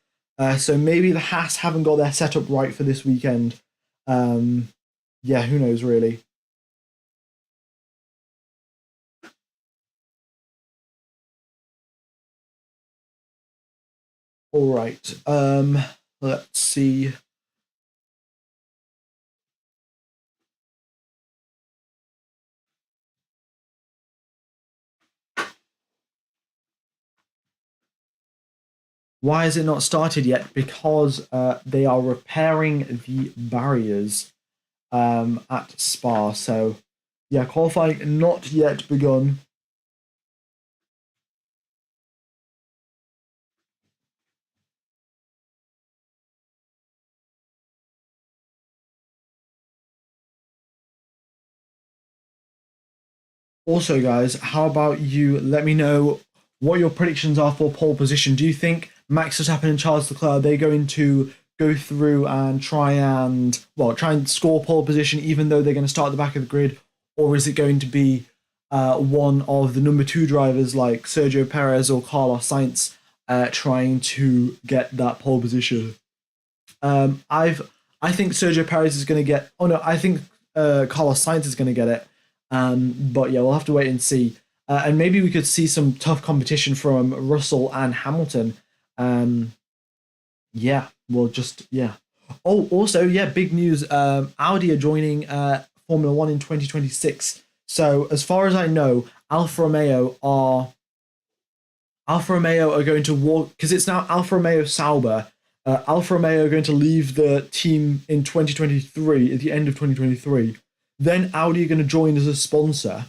So maybe the Haas haven't got their setup right for this weekend. Yeah, who knows really. All right. Let's see. Why is it not started yet? Because they are repairing the barriers at Spa. So, yeah, qualifying not yet begun. Also, guys, how about you let me know what your predictions are for pole position? Do you think Max Verstappen and Charles Leclerc are they going to go through and try and score pole position even though they're going to start at the back of the grid, or is it going to be one of the number two drivers like Sergio Perez or Carlos Sainz trying to get that pole position? I think Sergio Perez is going to get. Oh no, I think Carlos Sainz is going to get it. But yeah, we'll have to wait and see. And maybe we could see some tough competition from Russell and Hamilton. Yeah, we'll just yeah. Oh, also yeah, big news. Audi are joining Formula One in 2026. So as far as I know, Alfa Romeo are going to walk because it's now Alfa Romeo Sauber. Alfa Romeo are going to leave the team in 2023 at the end of 2023. Then Audi are going to join as a sponsor,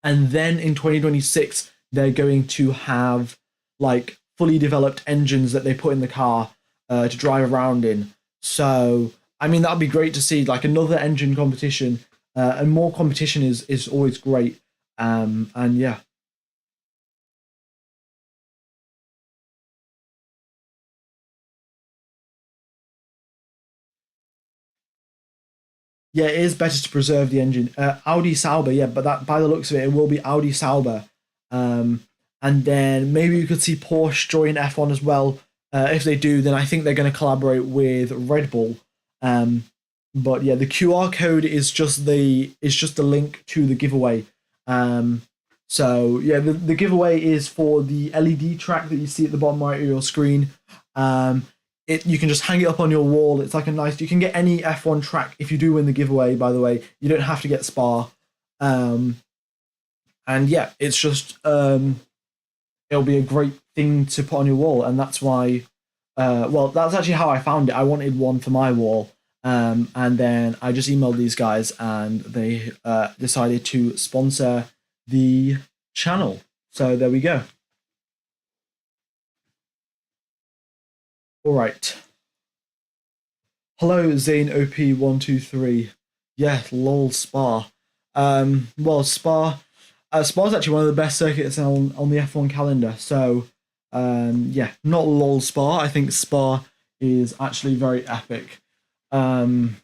and then in 2026 they're going to have like fully developed engines that they put in the car to drive around in. So I mean that'd be great to see like another engine competition, and more competition is always great. And yeah. Yeah, it is better to preserve the engine. Audi Sauber, yeah, but that by the looks of it, it will be Audi Sauber. Um, and then maybe you could see Porsche join F1 as well. If they do, then I think they're going to collaborate with Red Bull. Um, but yeah, the QR code is just the link to the giveaway. Um, so yeah, the giveaway is for the LED track that you see at the bottom right of your screen. Um, you can just hang it up on your wall. It's like a nice. You can get any F1 track if you do win the giveaway. By the way, you don't have to get Spa. Um, and yeah, it's just it'll be a great thing to put on your wall, and that's why. Well, that's actually how I found it. I wanted one for my wall, and then I just emailed these guys, and they decided to sponsor the channel. So there we go. All right. Hello, Zane OP123. Yeah, lol Spa. Well, Spa is actually one of the best circuits on the F1 calendar. So, yeah, not lol Spa. I think Spa is actually very epic. Sainz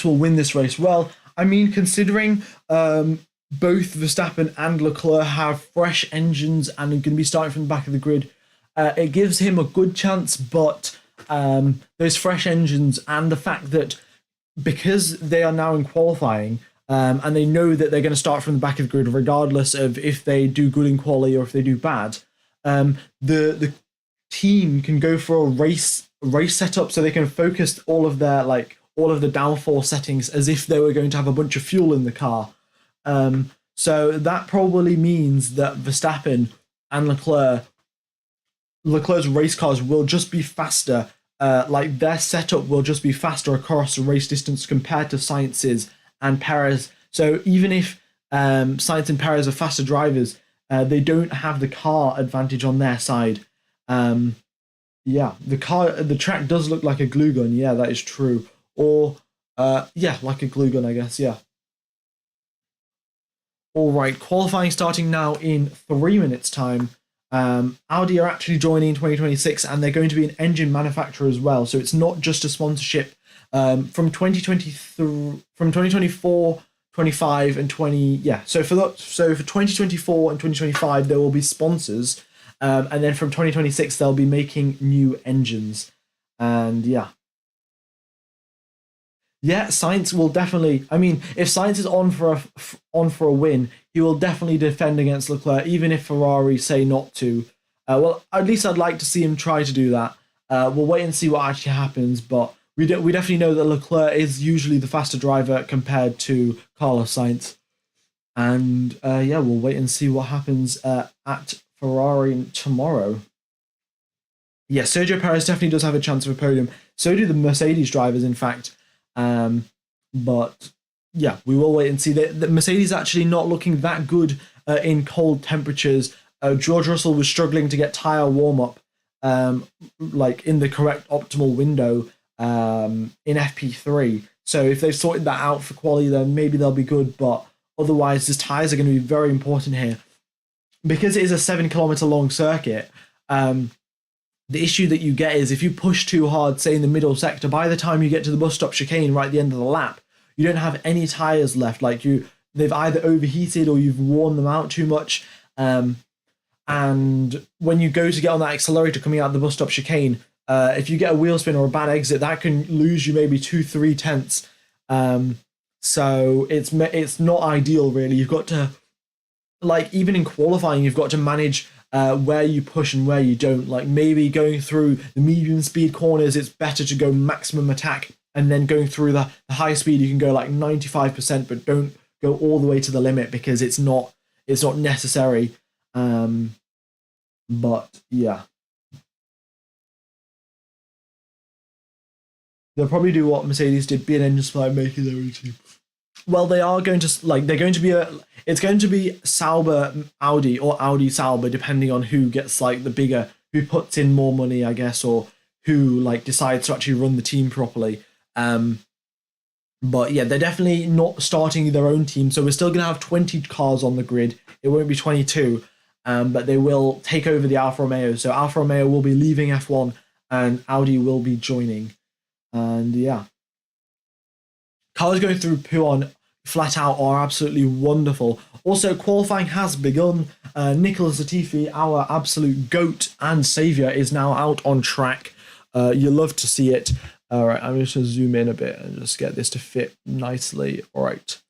will win this race. Well, I mean, considering both Verstappen and Leclerc have fresh engines and are going to be starting from the back of the grid, it gives him a good chance, but those fresh engines and the fact that because they are now in qualifying and they know that they're going to start from the back of the grid regardless of if they do good in quali or if they do bad, the team can go for a race setup so they can focus all of their all of the downforce settings as if they were going to have a bunch of fuel in the car. So that probably means that Verstappen and Leclerc's race cars will just be faster. Their setup will just be faster across the race distance compared to Sainz's and Perez. So even if Sainz and Perez are faster drivers, they don't have the car advantage on their side. Yeah, the track does look like a glue gun. Yeah, that is true. Or yeah, like a glue gun, I guess. Yeah. All right, qualifying starting now in 3 minutes' time. Audi are actually joining 2026, and they're going to be an engine manufacturer as well. So it's not just a sponsorship. From 2024, 25, and 20. Yeah. So for 2024 and 2025, there will be sponsors, and then from 2026, they'll be making new engines, and yeah. Yeah, Sainz will definitely. I mean, if Sainz is on for a win, he will definitely defend against Leclerc, even if Ferrari say not to. Well, at least I'd like to see him try to do that. We'll wait and see what actually happens, but we definitely know that Leclerc is usually the faster driver compared to Carlos Sainz, and yeah, we'll wait and see what happens at Ferrari tomorrow. Yeah, Sergio Perez definitely does have a chance of a podium. So do the Mercedes drivers, in fact. But yeah, we will wait and see. The Mercedes actually not looking that good in cold temperatures. George Russell was struggling to get tire warm up like in the correct optimal window in FP3. So if they've sorted that out for quali, then maybe they'll be good. But otherwise, his tires are going to be very important here because it is a 7-kilometer long circuit. The issue that you get is if you push too hard, say in the middle sector, by the time you get to the bus stop chicane right at the end of the lap, you don't have any tires left. They've either overheated or you've worn them out too much. And when you go to get on that accelerator coming out of the bus stop chicane, if you get a wheel spin or a bad exit, that can lose you maybe 2-3 tenths. So it's not ideal, really. You've got to, even in qualifying, you've got to manage where you push and where you don't. Like maybe going through the medium speed corners, it's better to go maximum attack, and then going through the high speed, you can go 95%, but don't go all the way to the limit because it's not necessary. But yeah, they'll probably do what Mercedes did, be an engine supplier making their own team. Well, they are going to it's going to be Sauber Audi or Audi Sauber, depending on who gets who puts in more money, I guess, or who decides to actually run the team properly. But yeah, they're definitely not starting their own team, so we're still going to have 20 cars on the grid. It won't be 22, but they will take over the Alfa Romeo. So Alfa Romeo will be leaving F1, and Audi will be joining. And yeah. Cars going through Puon flat out are absolutely wonderful. Also, qualifying has begun. Nicholas Latifi, our absolute GOAT and saviour, is now out on track. You love to see it. All right, I'm just going to zoom in a bit and just get this to fit nicely. All right.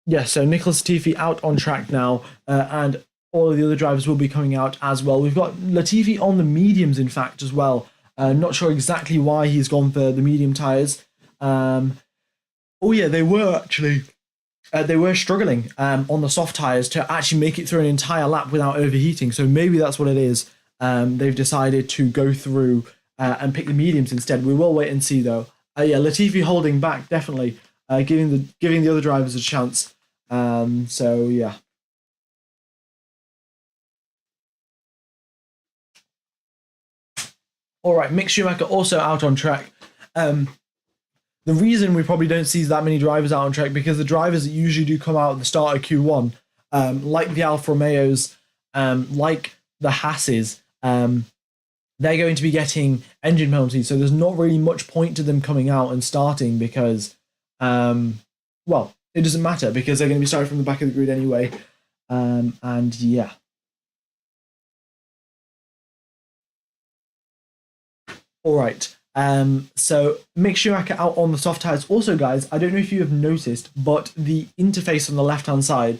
Yeah, so Nicholas Latifi out on track now, and all of the other drivers will be coming out as well. We've got Latifi on the mediums, in fact, as well. Not sure exactly why he's gone for the medium tyres. Oh yeah, they were actually they were struggling on the soft tires to actually make it through an entire lap without overheating. So maybe that's what it is. They've decided to go through and pick the mediums instead. We will wait and see though. Yeah, Latifi holding back definitely, giving the other drivers a chance. So yeah. All right, Mick Schumacher also out on track. The reason we probably don't see that many drivers out on track because the drivers that usually do come out at the start of Q1, like the Alfa Romeos, like the Hasses, they're going to be getting engine penalties. So there's not really much point to them coming out and starting because, well, it doesn't matter because they're going to be starting from the back of the grid anyway. And yeah. All right. So Mick Schumacher out on the soft tires. Also, guys, I don't know if you have noticed, but the interface on the left-hand side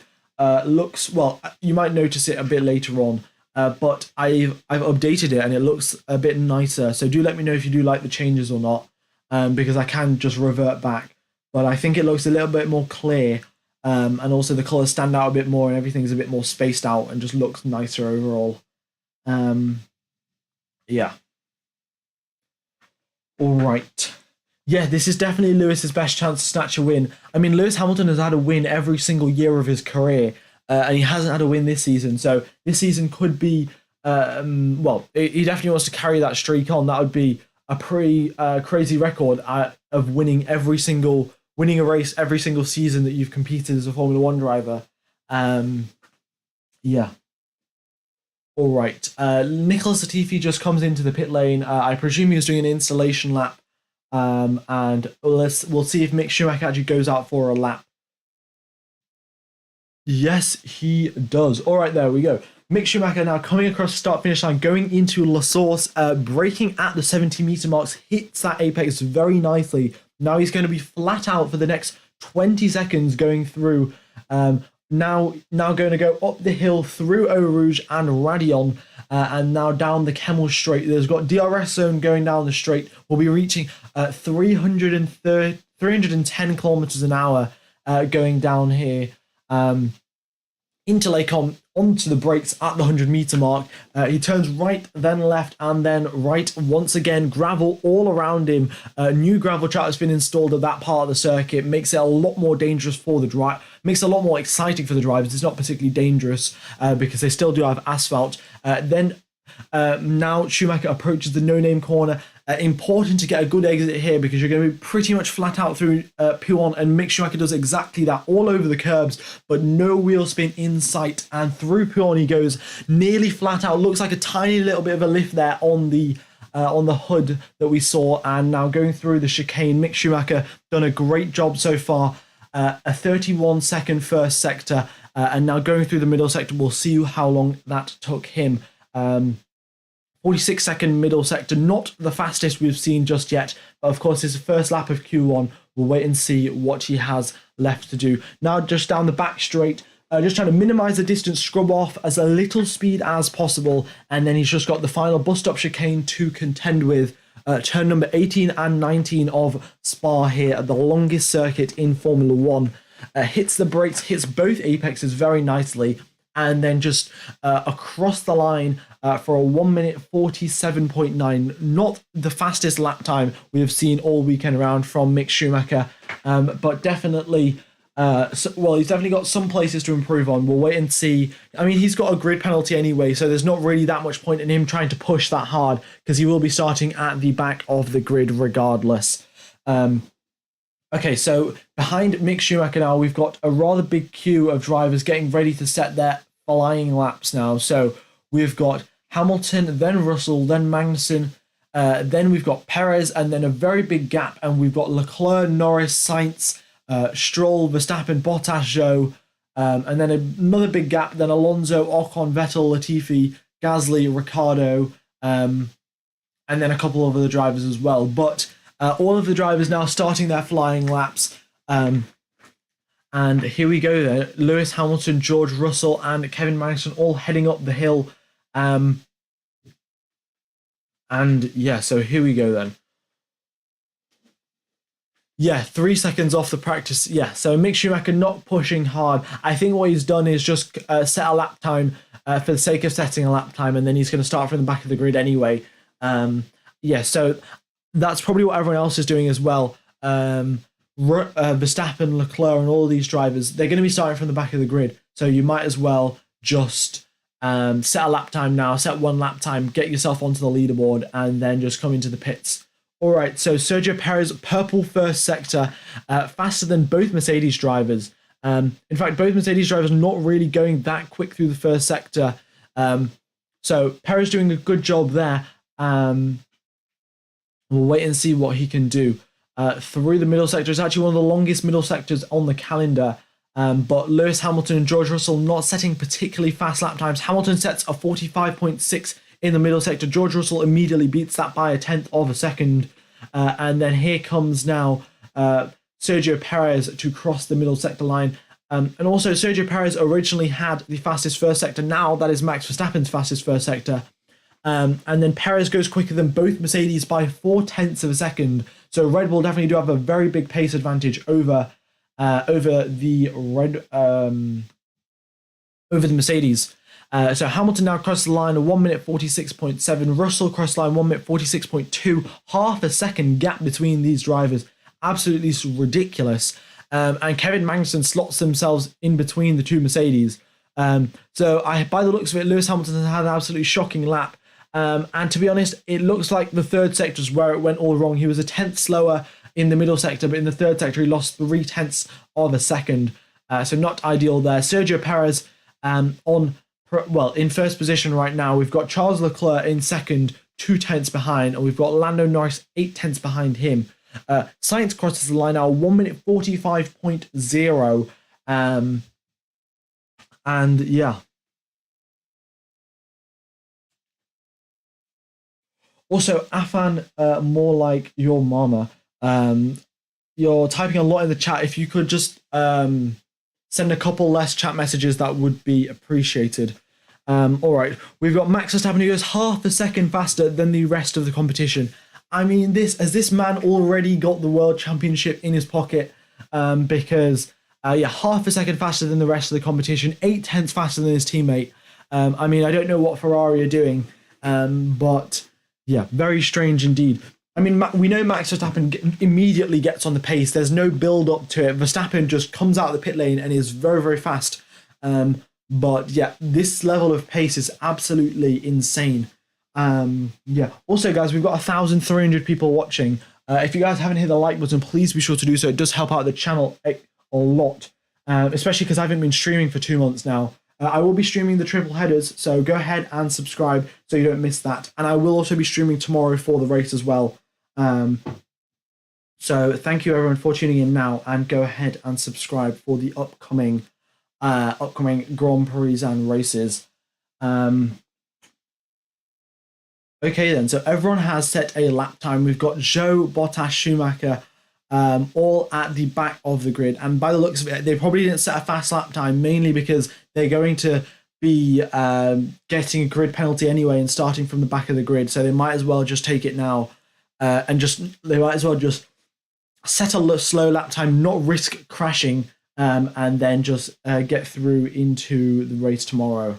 looks, well, you might notice it a bit later on, but I've updated it and it looks a bit nicer. So do let me know if you do like the changes or not, because I can just revert back. But I think it looks a little bit more clear, and also the colors stand out a bit more and everything's a bit more spaced out and just looks nicer overall. Yeah. All right. Yeah, this is definitely Lewis's best chance to snatch a win. I mean, Lewis Hamilton has had a win every single year of his career, and he hasn't had a win this season. So this season could be, well, he definitely wants to carry that streak on. That would be a pretty crazy record of winning a race every single season that you've competed as a Formula One driver. Yeah. All right. Nicholas Latifi just comes into the pit lane. I presume he was doing an installation lap. And we'll see if Mick Schumacher actually goes out for a lap. Yes, he does. All right, there we go. Mick Schumacher now coming across the start-finish line, going into La Source, braking at the 70-meter marks, hits that apex very nicely. Now he's going to be flat out for the next 20 seconds going through. Now going to go up the hill through Eau Rouge and Radion, and now down the Kemmel Straight. There's got DRS zone going down the straight. We'll be reaching 310 kilometers an hour going down here into Lacon, onto the brakes at the 100-meter mark. He turns right, then left, and then right once again. Gravel all around him. New gravel track has been installed at that part of the circuit. Makes it a lot more dangerous for the drive. Makes it a lot more exciting for the drivers. It's not particularly dangerous because they still do have asphalt. Now Schumacher approaches the no-name corner. Important to get a good exit here because you're going to be pretty much flat out through Puon, and Mick Schumacher does exactly that all over the curbs, but no wheel spin in sight. And through Puon he goes nearly flat out. Looks like a tiny little bit of a lift there on the hood that we saw. And now going through the chicane, Mick Schumacher done a great job so far. A 31-second first sector, and now going through the middle sector. We'll see how long that took him. 46-second middle sector, not the fastest we've seen just yet, but of course it's the first lap of Q1. We'll wait and see what he has left to do. Now just down the back straight, just trying to minimize the distance, scrub off as a little speed as possible, and then he's just got the final bus stop chicane to contend with. Turn number 18 and 19 of Spa here at the longest circuit in Formula One. Hits the brakes, hits both apexes very nicely, and then just across the line for a 1 minute 47.9. Not the fastest lap time we have seen all weekend around from Mick Schumacher, but definitely, he's definitely got some places to improve on. We'll wait and see. I mean, he's got a grid penalty anyway, so there's not really that much point in him trying to push that hard because he will be starting at the back of the grid regardless. Okay, so behind Mick Schumacher now, we've got a rather big queue of drivers getting ready to set their flying laps now. So we've got Hamilton, then Russell, then Magnussen, then we've got Perez, and then a very big gap, and we've got Leclerc, Norris, Sainz, Stroll, Verstappen, Bottas, Zhou, and then another big gap, then Alonso, Ocon, Vettel, Latifi, Gasly, Ricciardo, and then a couple of other drivers as well. But all of the drivers now starting their flying laps. And here we go then. Lewis Hamilton, George Russell, and Kevin Magnussen all heading up the hill. And yeah, so here we go then. Yeah, 3 seconds off the practice. Yeah, so Mick Schumacher not pushing hard. I think what he's done is just set a lap time for the sake of setting a lap time, and then he's going to start from the back of the grid anyway. Yeah, so that's probably what everyone else is doing as well. Verstappen, Leclerc, and all of these drivers, they're going to be starting from the back of the grid. So you might as well just set a lap time now, set one lap time, get yourself onto the leaderboard, and then just come into the pits. All right, so Sergio Perez, purple first sector, faster than both Mercedes drivers. In fact, both Mercedes drivers not really going that quick through the first sector. So Perez doing a good job there. We'll wait and see what he can do. Through the middle sector, it's actually one of the longest middle sectors on the calendar. But Lewis Hamilton and George Russell not setting particularly fast lap times. Hamilton sets a 45.6 in the middle sector. George Russell immediately beats that by a tenth of a second. And then here comes now Sergio Perez to cross the middle sector line. And also Sergio Perez originally had the fastest first sector. Now that is Max Verstappen's fastest first sector. And then Perez goes quicker than both Mercedes by 0.4 of a second. So Red Bull definitely do have a very big pace advantage over the Mercedes. So Hamilton now crosses the line at 1 minute 46.7. Russell crossed the line 1 minute 46.2. Half a second gap between these drivers. Absolutely ridiculous. And Kevin Magnussen slots themselves in between the two Mercedes. By the looks of it, Lewis Hamilton has had an absolutely shocking lap. And to be honest, it looks like the third sector is where it went all wrong. He was a tenth slower in the middle sector, but in the third sector, he lost 0.3 of a second. So not ideal there. Sergio Perez in first position right now. We've got Charles Leclerc in second, 0.2 behind, and we've got Lando Norris 0.8 behind him. Sainz crosses the line now, 1 minute 45.0. And yeah. Also, Afan, more like your mama. You're typing a lot in the chat. If you could just send a couple less chat messages, that would be appreciated. All right, we've got Max Verstappen who goes half a second faster than the rest of the competition. I mean, this man already got the world championship in his pocket because half a second faster than the rest of the competition, 0.8 faster than his teammate. I mean, I don't know what Ferrari are doing, but yeah, very strange indeed. I mean, we know Max Verstappen immediately gets on the pace. There's no build up to it. Verstappen just comes out of the pit lane and is very, very fast. But yeah, this level of pace is absolutely insane. Also, guys, we've got 1,300 people watching. If you guys haven't hit the like button, please be sure to do so. It does help out the channel a lot, especially because I haven't been streaming for 2 months now. I will be streaming the triple headers, so go ahead and subscribe so you don't miss that. And I will also be streaming tomorrow for the race as well. So thank you everyone for tuning in now, and go ahead and subscribe for the upcoming Grand Prix and races. Okay then, so everyone has set a lap time. We've got Joe, Bottas, Schumacher, all at the back of the grid. And by the looks of it, they probably didn't set a fast lap time, mainly because they're going to be getting a grid penalty anyway and starting from the back of the grid. So they might as well just take it now they might as well just set a slow lap time, not risk crashing, and then just get through into the race tomorrow.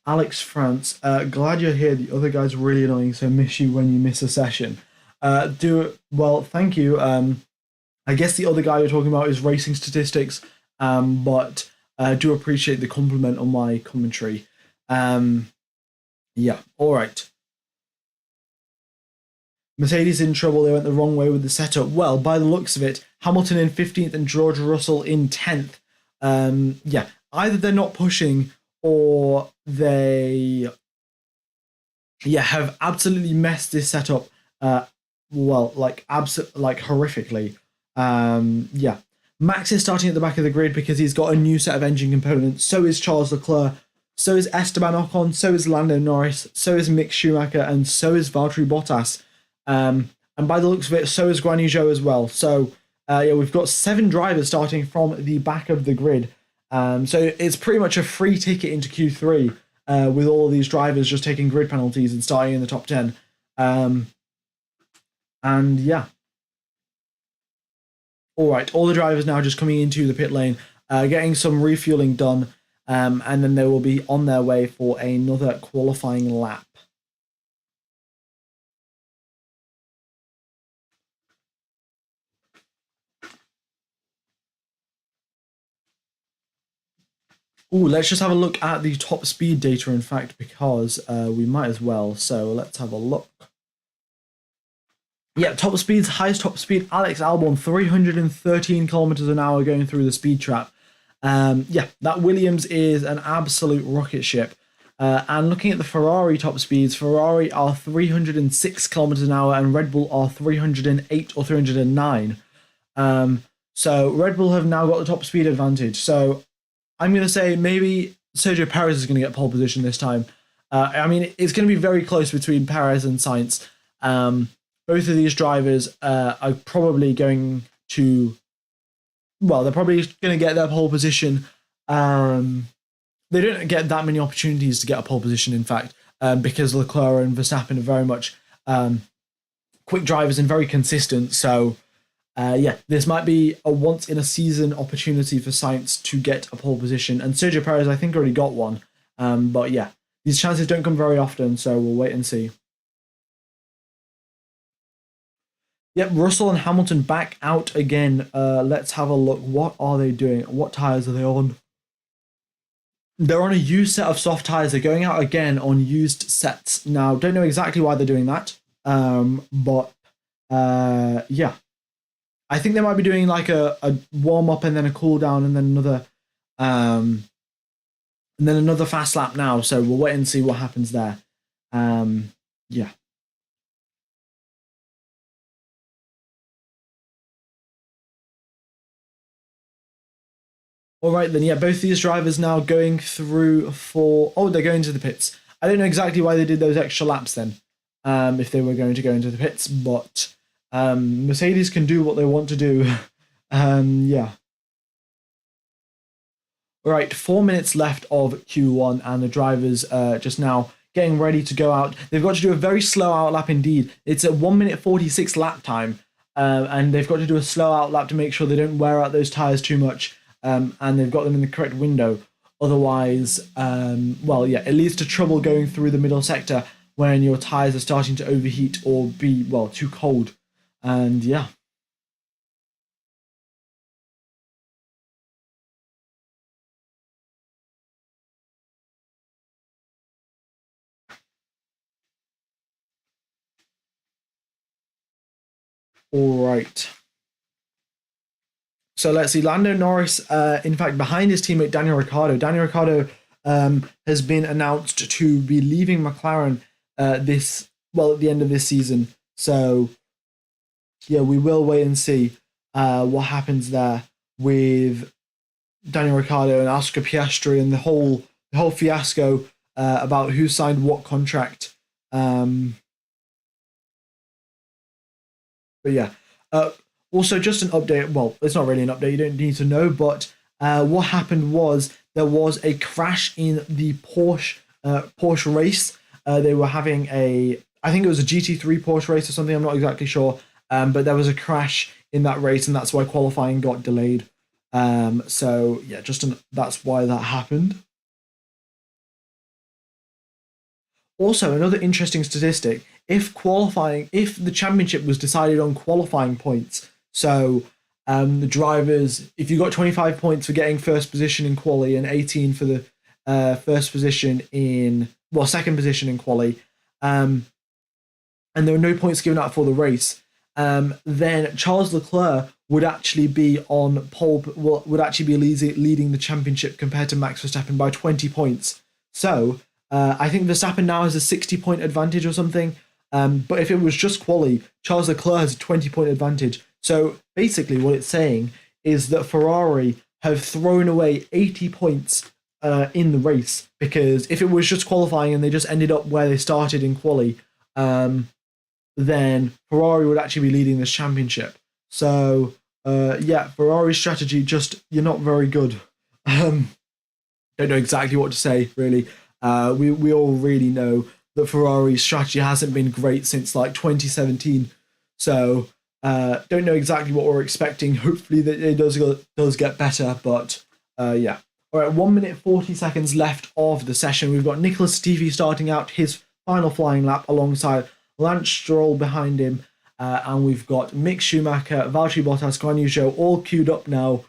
Alex France, glad you're here. The other guy's really annoying, so miss you when you miss a session. Well, thank you. I guess the other guy you're talking about is racing statistics, but do appreciate the compliment on my commentary. Yeah, all right. Mercedes in trouble. They went the wrong way with the setup. Well, by the looks of it, Hamilton in 15th and George Russell in 10th. Yeah, either they're not pushing or they have absolutely messed this setup horrifically. Yeah, Max is starting at the back of the grid because he's got a new set of engine components. So is Charles Leclerc, so is Esteban Ocon, so is Lando Norris, so is Mick Schumacher, and so is Valtteri Bottas. And by the looks of it, so is Guan Yu Zhou as well. So yeah, we've got 7 drivers starting from the back of the grid. So it's pretty much a free ticket into Q3 with all these drivers just taking grid penalties and starting in the top 10. And yeah. All right, all the drivers now just coming into the pit lane, getting some refueling done, and then they will be on their way for another qualifying lap. Ooh, let's just have a look at the top speed data, in fact, because we might as well. So let's have a look. Yeah, top speeds, highest top speed, Alex Albon, 313 kilometers an hour going through the speed trap. Yeah, that Williams is an absolute rocket ship. And looking at the Ferrari top speeds, Ferrari are 306 kilometers an hour and Red Bull are 308 or 309. So Red Bull have now got the top speed advantage. So I'm going to say maybe Sergio Perez is going to get pole position this time. I mean, it's going to be very close between Perez and Sainz. Both of these drivers are probably going to, well, they're probably going to get their pole position. They don't get that many opportunities to get a pole position, in fact, because Leclerc and Verstappen are very much quick drivers and very consistent. So, yeah, this might be a once-in-a-season opportunity for Sainz to get a pole position. And Sergio Perez, I think, already got one. But yeah, these chances don't come very often, so we'll wait and see. Yep, Russell and Hamilton back out again. Let's have a look. What are they doing? What tyres are they on? They're on a used set of soft tyres. They're going out again on used sets. Now, don't know exactly why they're doing that. But yeah. I think they might be doing like a warm-up and then a cool-down and then another fast lap now. So we'll wait and see what happens there. Yeah. All right, then, yeah, both these drivers now going through for... Oh, they're going to the pits. I don't know exactly why they did those extra laps then, if they were going to go into the pits, but Mercedes can do what they want to do. Yeah. All right, 4 minutes left of Q1, and the drivers just now getting ready to go out. They've got to do a very slow out lap indeed. It's a 1 minute 46 lap time, and they've got to do a slow out lap to make sure they don't wear out those tyres too much. And they've got them in the correct window. Otherwise, well, yeah, it leads to trouble going through the middle sector when your tyres are starting to overheat or be, well, too cold. And yeah. All right. So let's see. Lando Norris, in fact, behind his teammate Daniel Ricciardo. Daniel Ricciardo has been announced to be leaving McLaren at the end of this season. So yeah, we will wait and see what happens there with Daniel Ricciardo and Oscar Piastri and the whole fiasco about who signed what contract. But yeah. Also, just an update. Well, it's not really an update. You don't need to know. But what happened was there was a crash in the Porsche race. They were having I think it was a GT3 Porsche race or something. I'm not exactly sure. But there was a crash in that race, and that's why qualifying got delayed. So yeah, that's why that happened. Also, another interesting statistic: if the championship was decided on qualifying points, so the drivers, if you got 25 points for getting first position in quali and 18 for the second position in quali, and there were no points given out for the race, then Charles Leclerc would actually be on pole, would actually be leading the championship compared to Max Verstappen by 20 points. So I think Verstappen now has a 60-point advantage or something. But if it was just quali, Charles Leclerc has a 20-point advantage. So basically what it's saying is that Ferrari have thrown away 80 points in the race, because if it was just qualifying and they just ended up where they started in quali, then Ferrari would actually be leading this championship. So yeah, Ferrari's strategy you're not very good. Don't know exactly what to say really. We all really know that Ferrari's strategy hasn't been great since like 2017. So don't know exactly what we're expecting. Hopefully that it does get better, but yeah. All right, 1 minute 40 seconds left of the session. We've got Nicholas Latifi starting out his final flying lap alongside Lance Stroll behind him, and we've got Mick Schumacher, Valtteri Bottas, Guan Yu Zhou all queued up now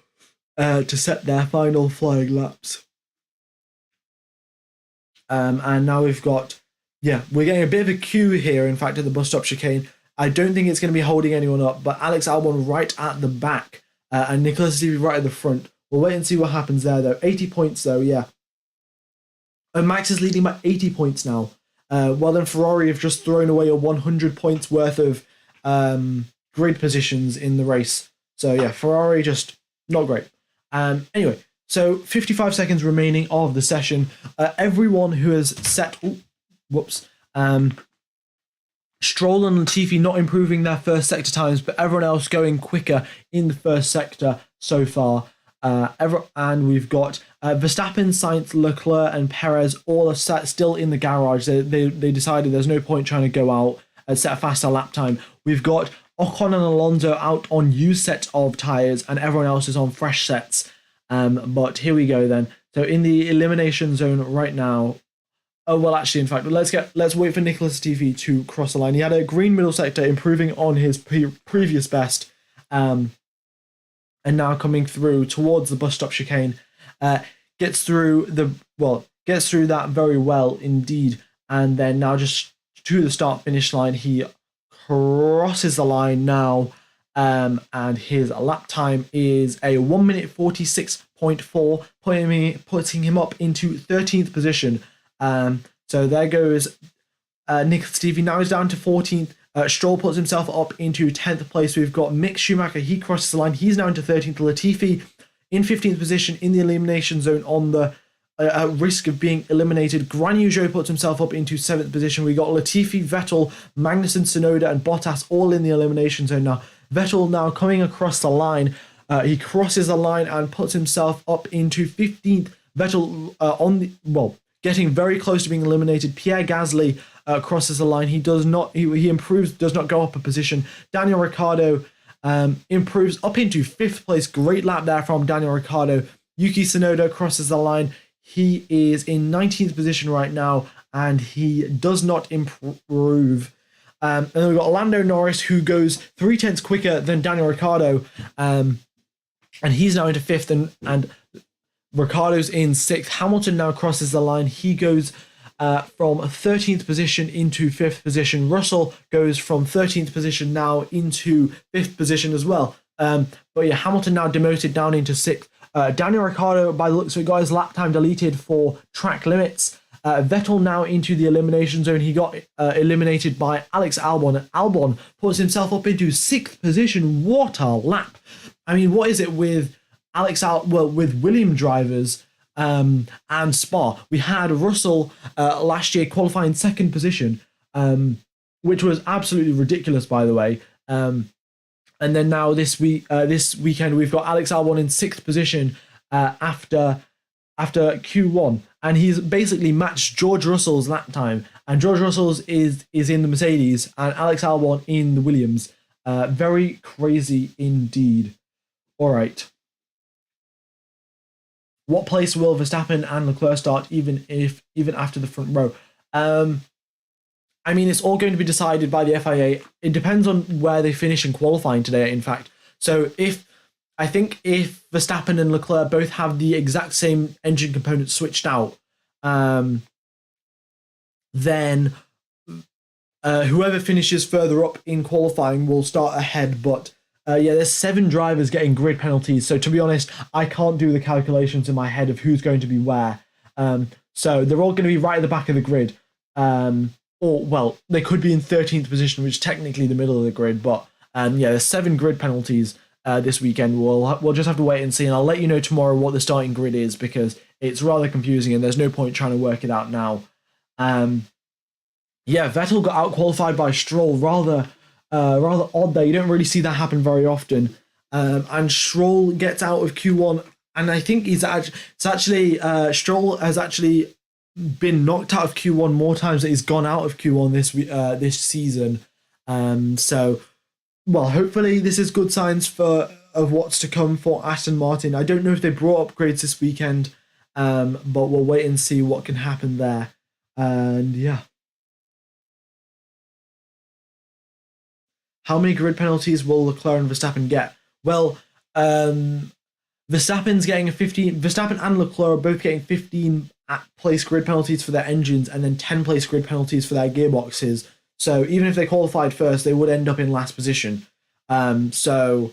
to set their final flying laps. And now we've got, yeah, we're getting a bit of a queue here, in fact, at the bus stop chicane. I don't think it's going to be holding anyone up, but Alex Albon right at the back and Nicholas Latifi right at the front. We'll wait and see what happens there, though. 80 points, though, yeah. And Max is leading by 80 points now. Well, then Ferrari have just thrown away a 100 points worth of grid positions in the race. So, yeah, Ferrari just not great. Anyway, so 55 seconds remaining of the session. Everyone who has set... Stroll and Latifi not improving their first sector times, but everyone else going quicker in the first sector so far. And we've got Verstappen, Sainz, Leclerc, and Perez all are still in the garage. They decided there's no point trying to go out and set a faster lap time. We've got Ocon and Alonso out on used set of tyres, and everyone else is on fresh sets. But here we go then. So in the elimination zone right now. Oh well, actually, in fact, let's wait for Nicholas Latifi to cross the line. He had a green middle sector, improving on his previous best. And now coming through towards the bus stop chicane, gets through that very well indeed, and then now just to the start finish line, he crosses the line now, and his lap time is a 1 minute 46.4, putting him up into 13th position. So there goes Nicholas Latifi. Now he's down to 14th. Stroll puts himself up into 10th place. We've got Mick Schumacher. He crosses the line. He's now into 13th. Latifi in 15th position in the elimination zone on the risk of being eliminated. Guan Yu Zhou puts himself up into 7th position. We got Latifi, Vettel, Magnussen, Tsunoda, and Bottas all in the elimination zone now. Vettel now coming across the line. He crosses the line and puts himself up into 15th. Vettel getting very close to being eliminated. Pierre Gasly crosses the line. He does not. He improves. Does not go up a position. Daniel Ricciardo improves up into 5th place. Great lap there from Daniel Ricciardo. Yuki Tsunoda crosses the line. He is in 19th position right now, and he does not improve. And then we've got Lando Norris, who goes 0.3 quicker than Daniel Ricciardo, and he's now into 5th, and Ricciardo's in 6th. Hamilton now crosses the line. He goes from 13th position into 5th position. Russell goes from 13th position now into 5th position as well. But yeah, Hamilton now demoted down into 6th. Daniel Ricciardo, by the looks of it, got his lap time deleted for track limits. Vettel now into the elimination zone. He got eliminated by Alex Albon. Albon puts himself up into 6th position. What a lap. I mean, what is it with with William drivers and Spa? We had Russell last year qualifying 2nd position, which was absolutely ridiculous, by the way. And then now this weekend we've got Alex Albon in 6th position after Q1, and he's basically matched George Russell's lap time. And George Russell's is in the Mercedes, and Alex Albon in the Williams. Very crazy indeed. All right. What place will Verstappen and Leclerc start, even after the front row? I mean, it's all going to be decided by the FIA. It depends on where they finish in qualifying today, in fact. So if Verstappen and Leclerc both have the exact same engine components switched out, then whoever finishes further up in qualifying will start ahead. But yeah, there's 7 drivers getting grid penalties. So to be honest, I can't do the calculations in my head of who's going to be where. So they're all going to be right at the back of the grid. Or, well, they could be in 13th position, which is technically the middle of the grid. But yeah, there's 7 grid penalties this weekend. We'll just have to wait and see. And I'll let you know tomorrow what the starting grid is, because it's rather confusing and there's no point trying to work it out now. Yeah, Vettel got out qualified by Stroll. Rather odd there. You don't really see that happen very often. And Stroll gets out of Q1, and I think Stroll has actually been knocked out of Q1 more times than he's gone out of Q1 this season. So, well, hopefully this is good signs of what's to come for Aston Martin. I don't know if they brought upgrades this weekend, but we'll wait and see what can happen there. And yeah. How many grid penalties will Leclerc and Verstappen get? Well, Verstappen's getting 15. Verstappen and Leclerc are both getting 15 place grid penalties for their engines and then 10 place grid penalties for their gearboxes. So even if they qualified first, they would end up in last position. So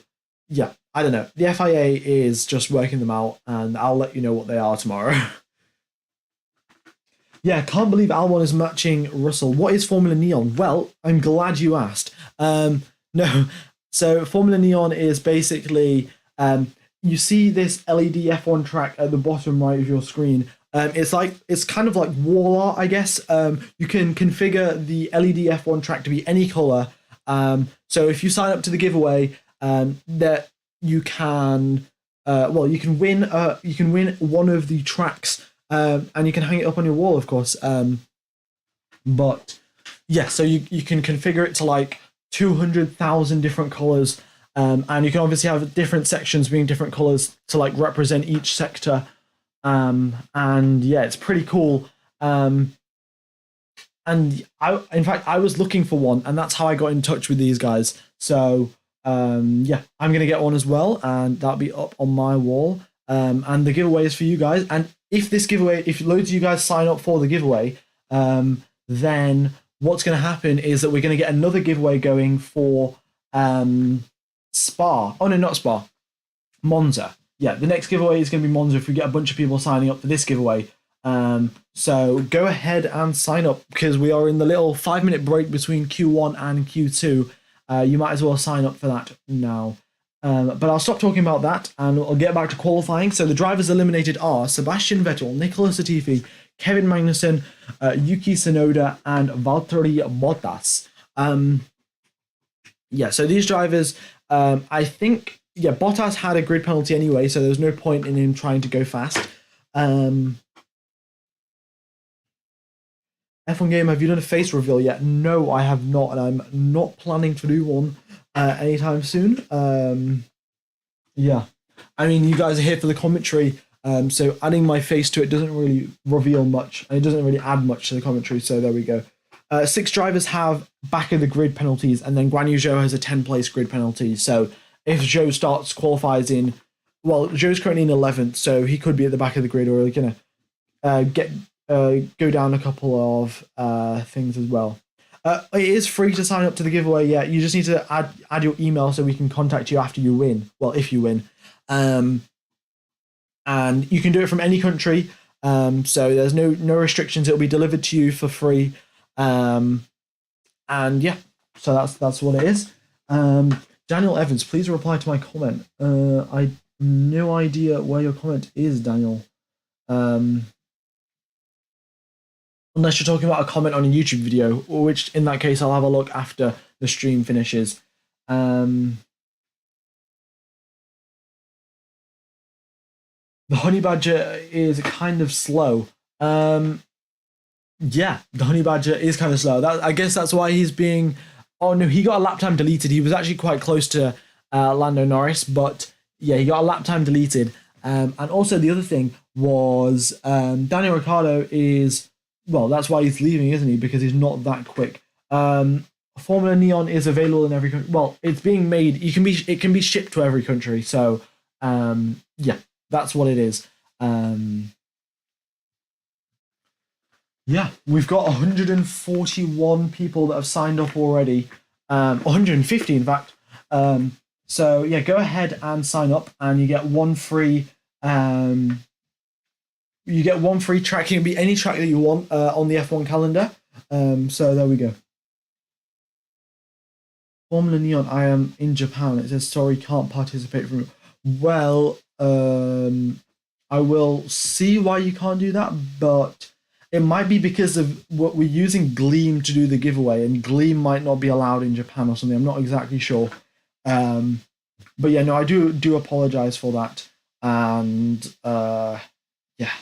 yeah, I don't know. The FIA is just working them out, and I'll let you know what they are tomorrow. Yeah, can't believe Albon is matching Russell. What is Formula Neon? Well, I'm glad you asked. No, so Formula Neon is basically you see this LED F1 track at the bottom right of your screen. It's kind of like wall art, I guess. You can configure the LED F1 track to be any color. So if you sign up to the giveaway, that you can you can win one of the tracks. And you can hang it up on your wall, of course. But yeah, so you can configure it to like 200,000 different colors, and you can obviously have different sections being different colors to like represent each sector. And yeah, it's pretty cool. And in fact, I was looking for one, and that's how I got in touch with these guys. So yeah, I'm gonna get one as well, and that'll be up on my wall. And the giveaway is for you guys. And if loads of you guys sign up for the giveaway, then what's going to happen is that we're going to get another giveaway going for Spa. Oh no, not Spa. Monza. Yeah, the next giveaway is going to be Monza if we get a bunch of people signing up for this giveaway. So go ahead and sign up, because we are in the little 5-minute break between Q1 and Q2. You might as well sign up for that now. But I'll stop talking about that, and I'll get back to qualifying. So the drivers eliminated are Sebastian Vettel, Nicolas Latifi, Kevin Magnussen, Yuki Tsunoda, and Valtteri Bottas. Yeah, so these drivers, I think, Bottas had a grid penalty anyway, so there's no point in him trying to go fast. F1 Game, have you done a face reveal yet? No, I have not, and I'm not planning to do one anytime soon. Yeah, I mean, you guys are here for the commentary, so adding my face to it doesn't really reveal much, and it doesn't really add much to the commentary, so there we go. 6 drivers have back of the grid penalties, and then Guan Yu Zhou has a 10-place grid penalty. So if Zhou qualifies in, well, Zhou's currently in 11th, so he could be at the back of the grid, or gonna go down a couple of things as well. It is free to sign up to the giveaway. Yeah, you just need to add your email so we can contact you after you win. Well, if you win, and you can do it from any country. So there's no restrictions. It'll be delivered to you for free. And yeah, so that's what it is. Daniel Evans, please reply to my comment. I have no idea where your comment is, Daniel. Unless you're talking about a comment on a YouTube video, which in that case I'll have a look after the stream finishes. The honey badger is kind of slow. Yeah, the honey badger is kind of slow. I guess that's why he's being... Oh no, he got a lap time deleted. He was actually quite close to Lando Norris, but yeah, he got a lap time deleted. And also the other thing was Daniel Ricciardo is... Well, that's why he's leaving, isn't he? Because he's not that quick. Formula Neon is available in every country. Well, it's being made. It can be shipped to every country. So, yeah, that's what it is. Yeah, we've got 141 people that have signed up already. 150, in fact. So yeah, go ahead and sign up, and you get one free. You get one free track. It can be any track that you want on the F1 calendar. So there we go. Formula Neon, I am in Japan. It says, sorry, can't participate from... Well, I will see why you can't do that, but it might be because of what we're using Gleam to do the giveaway, and Gleam might not be allowed in Japan or something. I'm not exactly sure. But yeah, no, I do apologize for that. And yeah.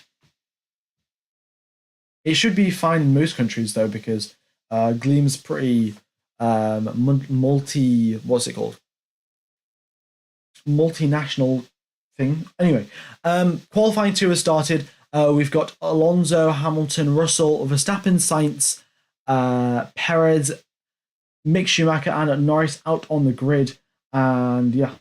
It should be fine in most countries though, because Gleam's pretty what's it called? Multinational thing. Anyway, qualifying 2 has started. We've got Alonso, Hamilton, Russell, Verstappen, Sainz, Perez, Mick Schumacher, and Norris out on the grid. And yeah.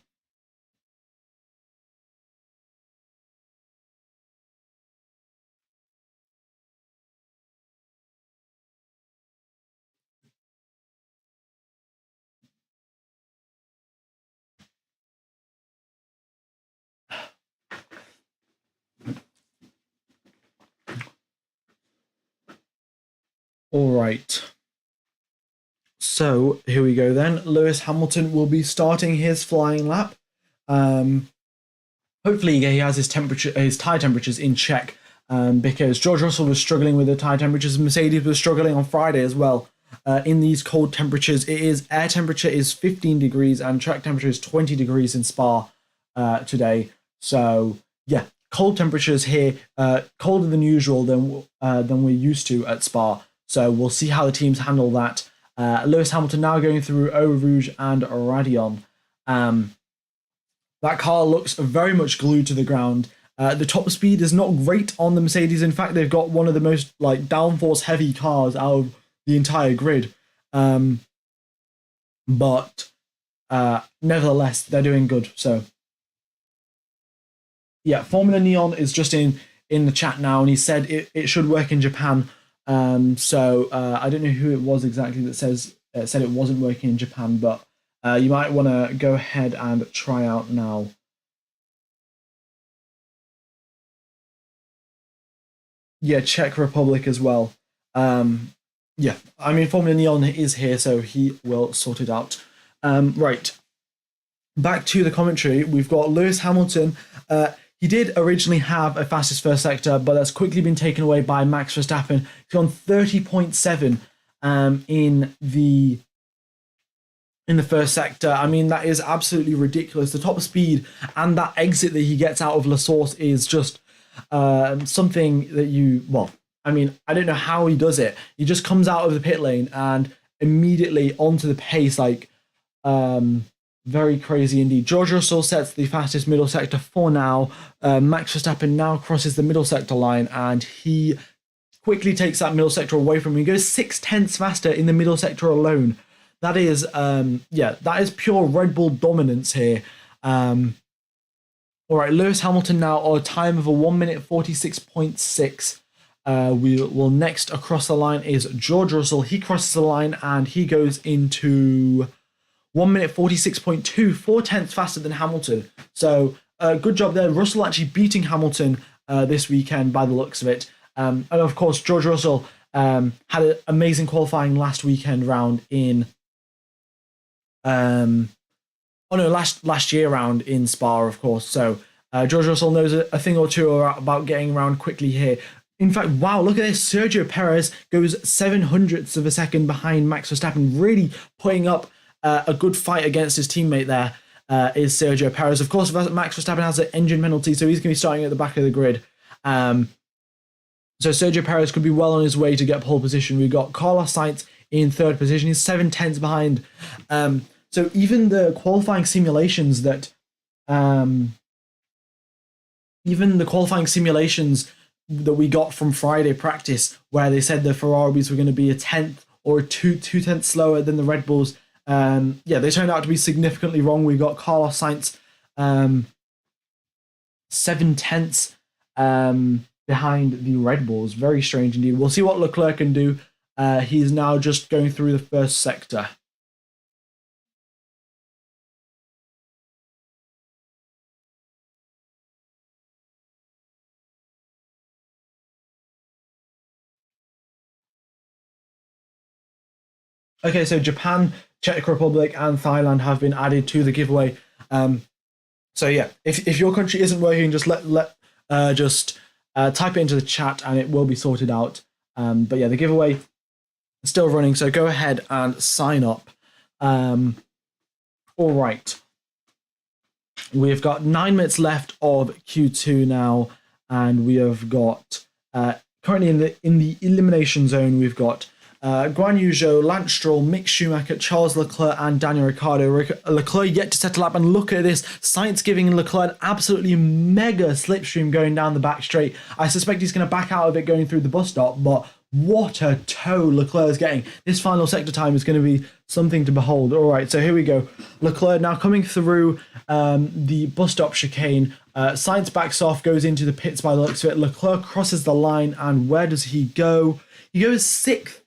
All right. So here we go then. Lewis Hamilton will be starting his flying lap. Hopefully he has his tire temperatures in check, because George Russell was struggling with the tire temperatures. Mercedes was struggling on Friday as well. In these cold temperatures, air temperature is 15 degrees and track temperature is 20 degrees in Spa today. So yeah, cold temperatures here, colder than usual than we're used to at Spa. So we'll see how the teams handle that. Lewis Hamilton now going through Eau Rouge and Radion. That car looks very much glued to the ground. The top speed is not great on the Mercedes. In fact, they've got one of the most downforce heavy cars out of the entire grid. But nevertheless, they're doing good. So yeah, Formula Neon is just in the chat now, and he said it should work in Japan. So I don't know who it was exactly that said it wasn't working in Japan, but you might want to go ahead and try out now. Yeah, Czech Republic as well. Yeah, I mean, Formula Neon is here, so he will sort it out. Right. Back to the commentary, we've got Lewis Hamilton. He did originally have a fastest first sector, but that's quickly been taken away by Max Verstappen. He's gone 30.7 in the first sector. I mean, that is absolutely ridiculous. The top speed and that exit that he gets out of La Source is just something that I mean, I don't know how he does it. He just comes out of the pit lane and immediately onto the pace, very crazy indeed. George Russell sets the fastest middle sector for now. Max Verstappen now crosses the middle sector line, and he quickly takes that middle sector away from him. He goes 0.6 faster in the middle sector alone. That is, that is pure Red Bull dominance here. All right, Lewis Hamilton now on a time of a 1 minute 46.6. We will next across the line is George Russell. He crosses the line and he goes into 1 minute 46.2, 4/10 faster than Hamilton. So good job there. Russell actually beating Hamilton this weekend by the looks of it. And of course, George Russell had an amazing qualifying last weekend round in last year round in Spa, of course. So George Russell knows a thing or two about getting around quickly here. In fact, wow, look at this. Sergio Perez goes 0.07 of a second behind Max Verstappen, really putting up a good fight against his teammate there, is Sergio Perez. Of course, Max Verstappen has an engine penalty, so he's going to be starting at the back of the grid. So Sergio Perez could be well on his way to get pole position. We've got Carlos Sainz in third position. He's 0.7 behind. So even the qualifying simulations that we got from Friday practice, where they said the Ferraris were going to be a 10th or two tenths slower than the Red Bulls, they turned out to be significantly wrong. We got Carlos Sainz 0.7 behind the Red Bulls. Very strange indeed. We'll see what Leclerc can do. He's now just going through the first sector. Okay, so Japan, Czech Republic, and Thailand have been added to the giveaway. So yeah, if your country isn't working, just type it into the chat and it will be sorted out. But yeah, the giveaway is still running, so go ahead and sign up. All right. We've got 9 minutes left of Q2 now, and we have got currently in the elimination zone. We've got Guan Yu Zhou, Lance Stroll, Mick Schumacher, Charles Leclerc, and Daniel Ricciardo. Leclerc yet to set a lap, and look at this. Sainz giving Leclerc an absolutely mega slipstream going down the back straight. I suspect he's going to back out of it going through the bus stop, but what a tow Leclerc's getting. This final sector time is going to be something to behold. All right, so here we go. Leclerc now coming through the bus stop chicane. Sainz backs off, goes into the pits by the looks of it. Leclerc crosses the line, and where does he go? He goes 6th.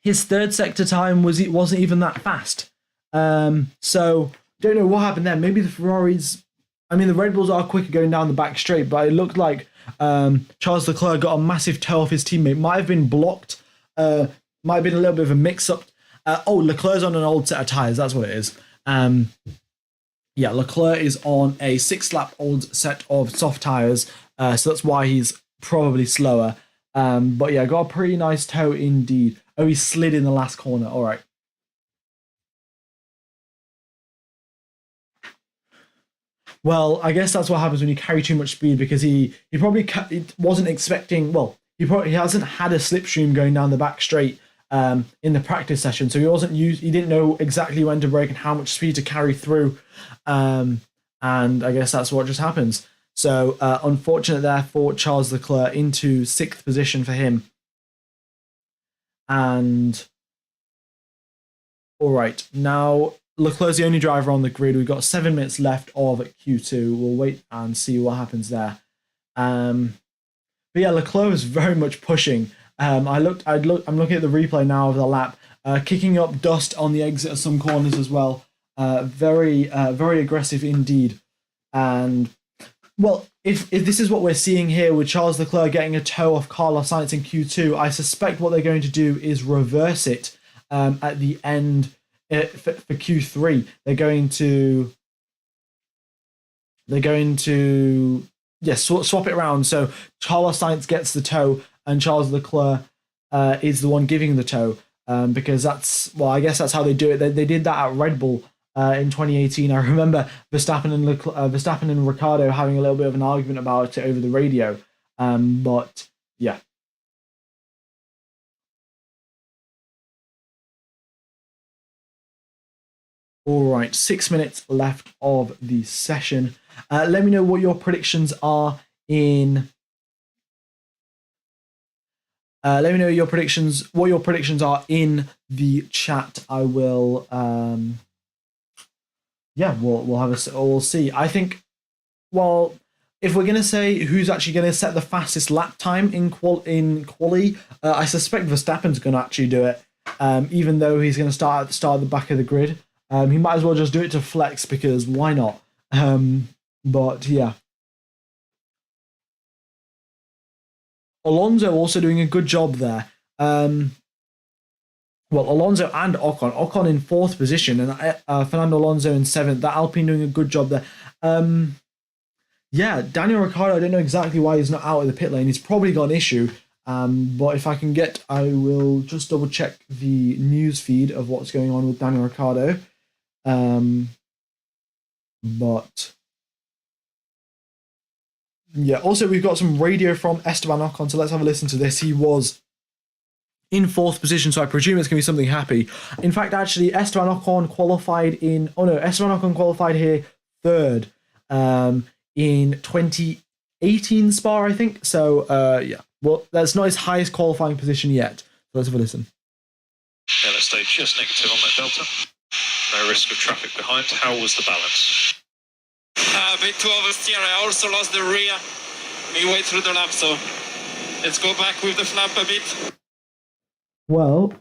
His third sector time wasn't even that fast. So don't know what happened there. Maybe the Ferraris, the Red Bulls are quicker going down the back straight, but it looked like Charles Leclerc got a massive toe off his teammate. Might have been blocked. Might have been a little bit of a mix-up. Leclerc's on an old set of tyres. That's what it is. Yeah, Leclerc is on a 6-lap old set of soft tyres. So that's why he's probably slower. But yeah, got a pretty nice toe indeed. Oh, he slid in the last corner. All right. Well, I guess that's what happens when you carry too much speed, because he probably wasn't expecting. Well, he hasn't had a slipstream going down the back straight in the practice session, so he didn't know exactly when to brake and how much speed to carry through, and I guess that's what just happens. So unfortunate there for Charles Leclerc, into 6th position for him. And all right, now Leclerc's the only driver on the grid. We've got 7 minutes left of Q2. We'll wait and see what happens there. But yeah, Leclerc was very much pushing. I'm looking at the replay now of the lap, kicking up dust on the exit of some corners as well. Very aggressive indeed. And well, if this is what we're seeing here with Charles Leclerc getting a toe off Carlos Sainz in Q2, I suspect what they're going to do is reverse it at the end for Q3. They're going to swap it around. So Carlos Sainz gets the toe, and Charles Leclerc is the one giving the toe, because I guess that's how they do it. They did that at Red Bull. In 2018, I remember Verstappen and Ricciardo having a little bit of an argument about it over the radio. But yeah. All right, 6 minutes left of the session. Let me know what your predictions are in. Let me know what your predictions are in the chat. I will. Yeah, we'll see. I think, well, if we're gonna say who's actually gonna set the fastest lap time in quali, I suspect Verstappen's gonna actually do it. Even though he's gonna start at the back of the grid, he might as well just do it to flex, because why not? But yeah, Alonso also doing a good job there. Well, Alonso and Ocon in 4th position, and Fernando Alonso in 7th. That Alpine doing a good job there. Yeah, Daniel Ricciardo, I don't know exactly why he's not out of the pit lane. He's probably got an issue. But if I will just double check the news feed of what's going on with Daniel Ricciardo. But yeah, also we've got some radio from Esteban Ocon, so let's have a listen to this. He was in 4th position, so I presume it's going to be something happy. In fact, actually, Esteban Ocon qualified here 3rd in 2018 Spa, I think. So, yeah. Well, that's not his highest qualifying position yet. So let's have a listen. Yeah, let's stay just negative on that delta. No risk of traffic behind. How was the balance? A bit too oversteer. I also lost the rear midway through the lap, so let's go back with the flap a bit. Well,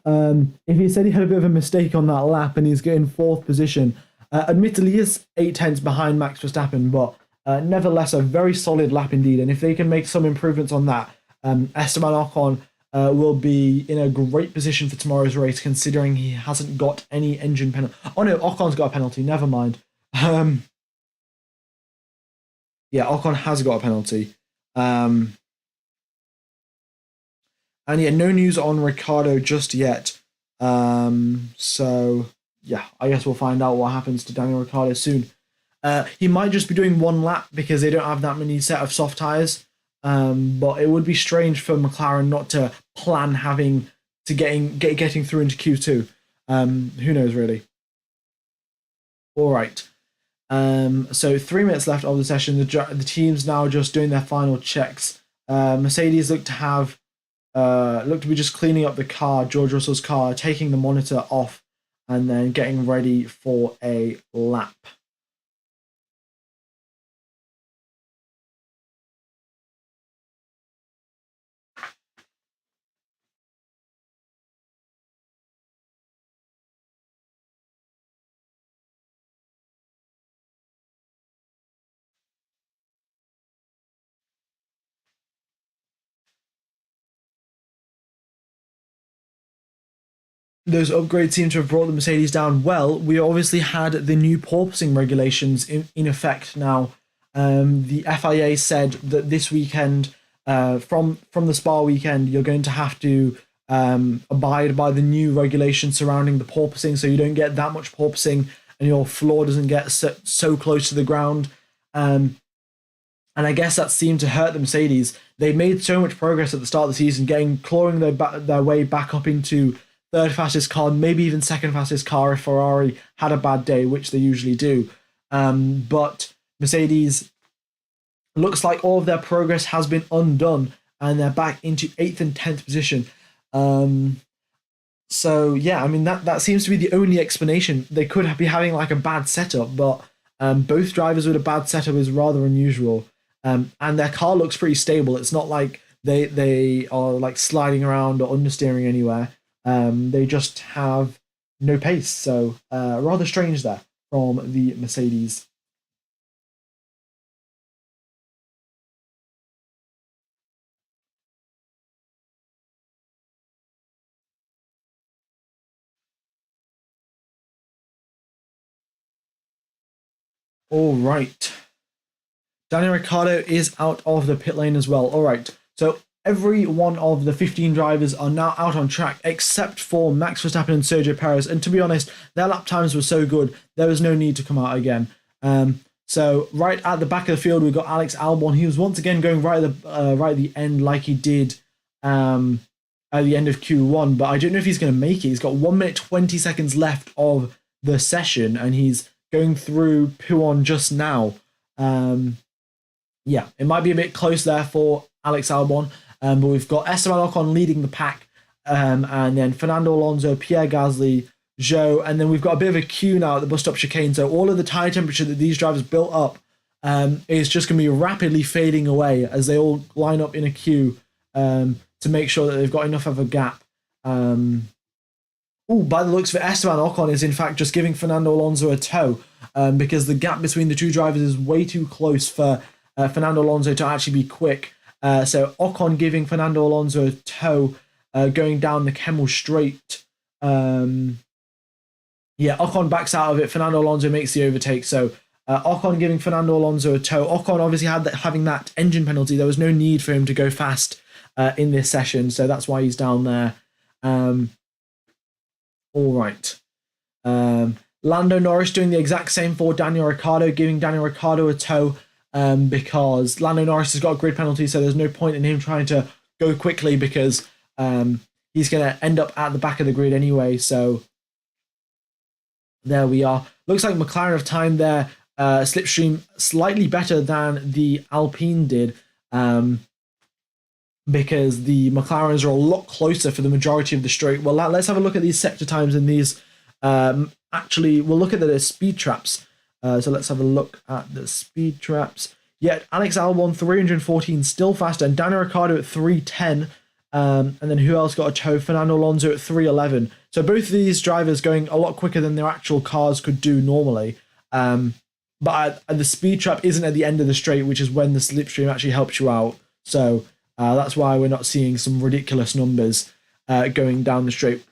if he said he had a bit of a mistake on that lap and he's getting 4th position, admittedly he is 8/10 behind Max Verstappen, but nevertheless a very solid lap indeed. And if they can make some improvements on that, Esteban Ocon will be in a great position for tomorrow's race, considering he hasn't got any engine penalty. Oh no, Ocon's got a penalty, never mind. Yeah, Ocon has got a penalty. And yeah, no news on Ricciardo just yet. So yeah, I guess we'll find out what happens to Daniel Ricciardo soon. He might just be doing one lap because they don't have that many set of soft tires. But it would be strange for McLaren not to plan having to getting through into Q2. Who knows really? All right. So 3 minutes left of the session. The team's now just doing their final checks. Mercedes look to be just cleaning up the car, George Russell's car, taking the monitor off, and then getting ready for a lap. Those upgrades seem to have brought the Mercedes down well. We obviously had the new porpoising regulations in effect now. The FIA said that this weekend, from the Spa weekend, you're going to have to abide by the new regulations surrounding the porpoising, so you don't get that much porpoising and your floor doesn't get so close to the ground. And I guess that seemed to hurt the Mercedes. They made so much progress at the start of the season, clawing their way back up into third fastest car, maybe even second fastest car if Ferrari had a bad day, which they usually do. But Mercedes looks like all of their progress has been undone and they're back into 8th and 10th position. So yeah, I mean that seems to be the only explanation. They could be having like a bad setup, but both drivers with a bad setup is rather unusual. And their car looks pretty stable. It's not like they are like sliding around or understeering anywhere. They just have no pace. So rather strange there from the Mercedes. All right. Daniel Ricciardo is out of the pit lane as well. All right. So every one of the 15 drivers are now out on track except for Max Verstappen and Sergio Perez. And to be honest, their lap times were so good, there was no need to come out again. So right at the back of the field, we've got Alex Albon. He was once again going right at the end like he did at the end of Q1, but I don't know if he's going to make it. He's got 1 minute 20 seconds left of the session, and he's going through Puon just now. Yeah, it might be a bit close there for Alex Albon, but we've got Esteban Ocon leading the pack, and then Fernando Alonso, Pierre Gasly, Zhou, and then we've got a bit of a queue now at the bus stop chicane, so all of the tyre temperature that these drivers built up is just going to be rapidly fading away as they all line up in a queue to make sure that they've got enough of a gap. By the looks of it, Esteban Ocon is in fact just giving Fernando Alonso a tow because the gap between the two drivers is way too close for Fernando Alonso to actually be quick. So Ocon giving Fernando Alonso a tow going down the Kemmel Straight. Ocon backs out of it. Fernando Alonso makes the overtake. So Ocon giving Fernando Alonso a tow. Ocon obviously having that engine penalty. There was no need for him to go fast in this session, so that's why he's down there. All right. Lando Norris doing the exact same for Daniel Ricciardo, giving Daniel Ricciardo a tow because Lando Norris has got a grid penalty, so there's no point in him trying to go quickly because he's going to end up at the back of the grid anyway. So there we are. Looks like McLaren have timed their slipstream slightly better than the Alpine did because the McLarens are a lot closer for the majority of the straight. Well, let's have a look at these sector times in these. Actually, we'll look at the speed traps. So let's have a look at the speed traps. Yeah, Alex Albon 314, still faster, and Daniel Ricciardo at 310. And then who else got a tow? Fernando Alonso at 311. So both of these drivers going a lot quicker than their actual cars could do normally. But the speed trap isn't at the end of the straight, which is when the slipstream actually helps you out. So that's why we're not seeing some ridiculous numbers going down the straight.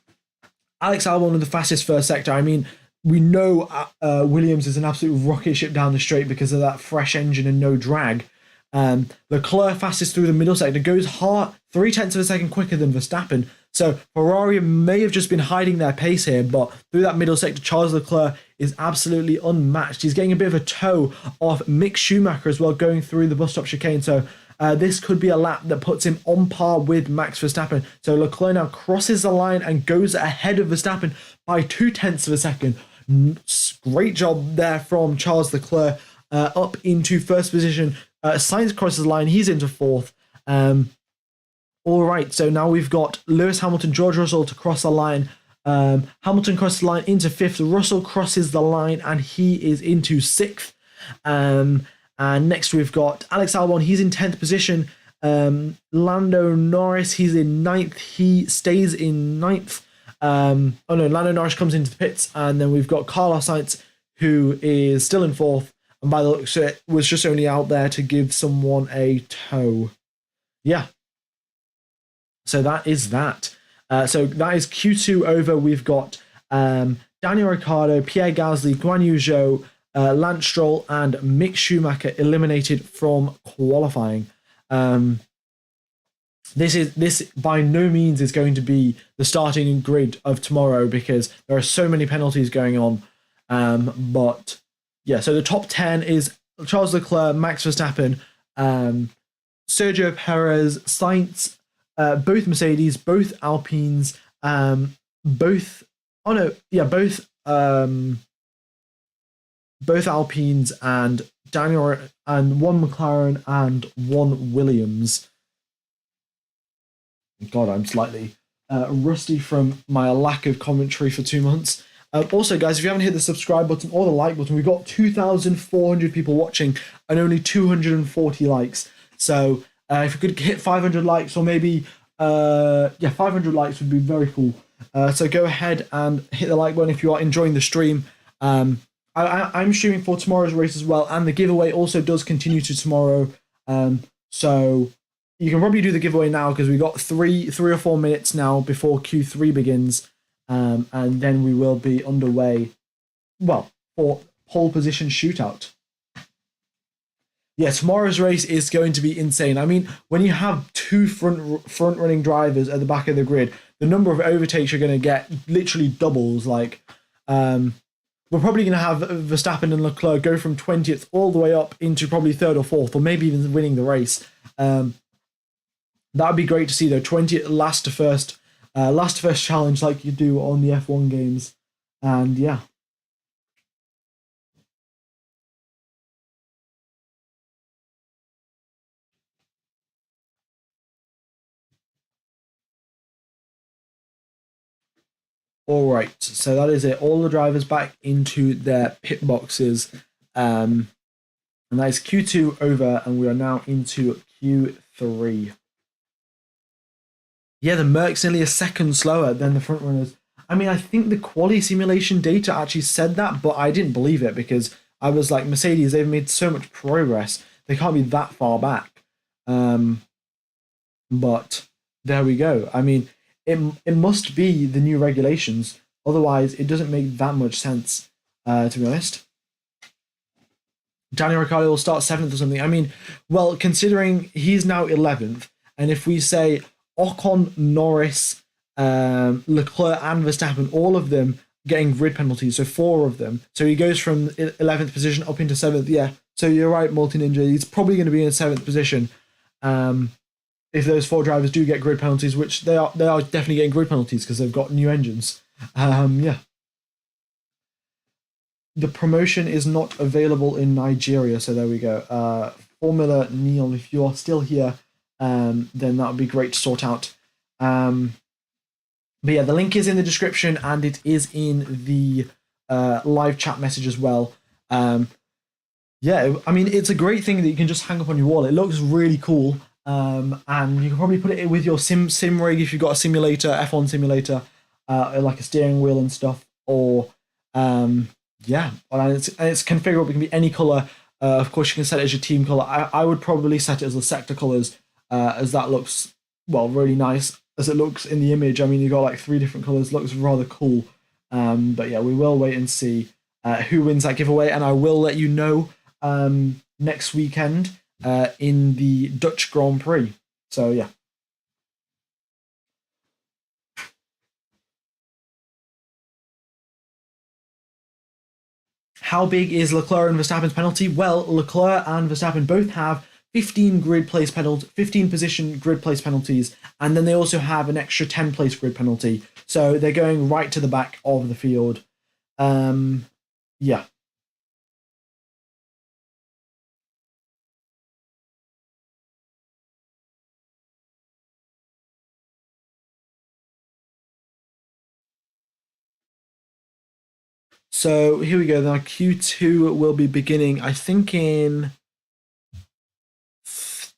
Alex Albon with the fastest first sector. I mean, we know Williams is an absolute rocket ship down the straight because of that fresh engine and no drag. Leclerc fastest through the middle sector, goes hard 0.3 of a second quicker than Verstappen. So Ferrari may have just been hiding their pace here, but through that middle sector, Charles Leclerc is absolutely unmatched. He's getting a bit of a toe off Mick Schumacher as well, going through the bus stop chicane. So this could be a lap that puts him on par with Max Verstappen. So Leclerc now crosses the line and goes ahead of Verstappen by 0.2 of a second. Great job there from Charles Leclerc, up into first position. Sainz crosses the line, he's into fourth. All right, so now we've got Lewis Hamilton, George Russell to cross the line. Hamilton crosses the line into fifth. Russell crosses the line and he is into sixth. And next we've got Alex Albon, he's in 10th position. Lando Norris, he's in 9th. He stays in 9th. Lando Norris comes into the pits, and then we've got Carlos Sainz, who is still in 4th. And by the looks of it, was just only out there to give someone a tow. Yeah. So that is that. So that is Q2 over. We've got Daniel Ricciardo, Pierre Gasly, Guan Yu Zhou, Lance Stroll, and Mick Schumacher eliminated from qualifying. This by no means is going to be the starting grid of tomorrow because there are so many penalties going on. But yeah, so the top 10 is Charles Leclerc, Max Verstappen, Sergio Perez, Sainz, both Mercedes, both Alpines, both Alpines and Daniel, and one McLaren and one Williams. God, I'm slightly rusty from my lack of commentary for 2 months. Also, guys, if you haven't hit the subscribe button or the like button, we've got 2,400 people watching and only 240 likes. So if we could hit 500 likes, or maybe 500 likes would be very cool. So go ahead and hit the like button if you are enjoying the stream. I'm streaming for tomorrow's race as well, and the giveaway also does continue to tomorrow. So you can probably do the giveaway now because we've got three or 4 minutes now before Q3 begins, and then we will be underway. Well, for pole position shootout. Yeah, tomorrow's race is going to be insane. I mean, when you have two front running drivers at the back of the grid, the number of overtakes you're going to get literally doubles. Like, we're probably going to have Verstappen and Leclerc go from 20th all the way up into probably 3rd or 4th, or maybe even winning the race. That would be great to see, though. 20th last to first challenge like you do on the F1 games. And yeah. All right, so that is it. All the drivers back into their pit boxes. And that is Q2 over, and we are now into Q3. Yeah, the Merc's nearly a second slower than the front runners. I mean, I think the quali simulation data actually said that, but I didn't believe it because I was like, Mercedes, they've made so much progress. They can't be that far back. But there we go. I mean, it must be the new regulations. Otherwise, it doesn't make that much sense, to be honest. Daniel Ricciardo will start 7th or something. I mean, well, considering he's now 11th, and if we say Ocon, Norris, Leclerc and Verstappen, all of them getting grid penalties, so 4 of them. So he goes from 11th position up into 7th. Yeah, so you're right, Multi Ninja. He's probably going to be in 7th position. If those 4 drivers do get grid penalties, which they are definitely getting grid penalties because they've got new engines. Yeah. The promotion is not available in Nigeria, so there we go. Formula Neon, if you are still here, then that would be great to sort out. But yeah, the link is in the description and it is in the live chat message as well. Yeah, I mean, it's a great thing that you can just hang up on your wall. It looks really cool. And you can probably put it with your sim rig if you've got a simulator, F1 simulator, like a steering wheel and stuff, or yeah, and it's configurable. It can be any color. Of course, you can set it as your team color. I would probably set it as the sector colors, as that looks, well, really nice as it looks in the image. I mean, you got like 3 different colors. Looks rather cool. But yeah, we will wait and see who wins that giveaway, and I will let you know next weekend. in the Dutch Grand Prix. So yeah. How big is Leclerc and Verstappen's penalty? Well, Leclerc and Verstappen both have 15 grid place penalty, 15 position grid place penalties, and then they also have an extra 10 place grid penalty. So they're going right to the back of the field. Yeah. So here we go. Now Q2 will be beginning, I think, in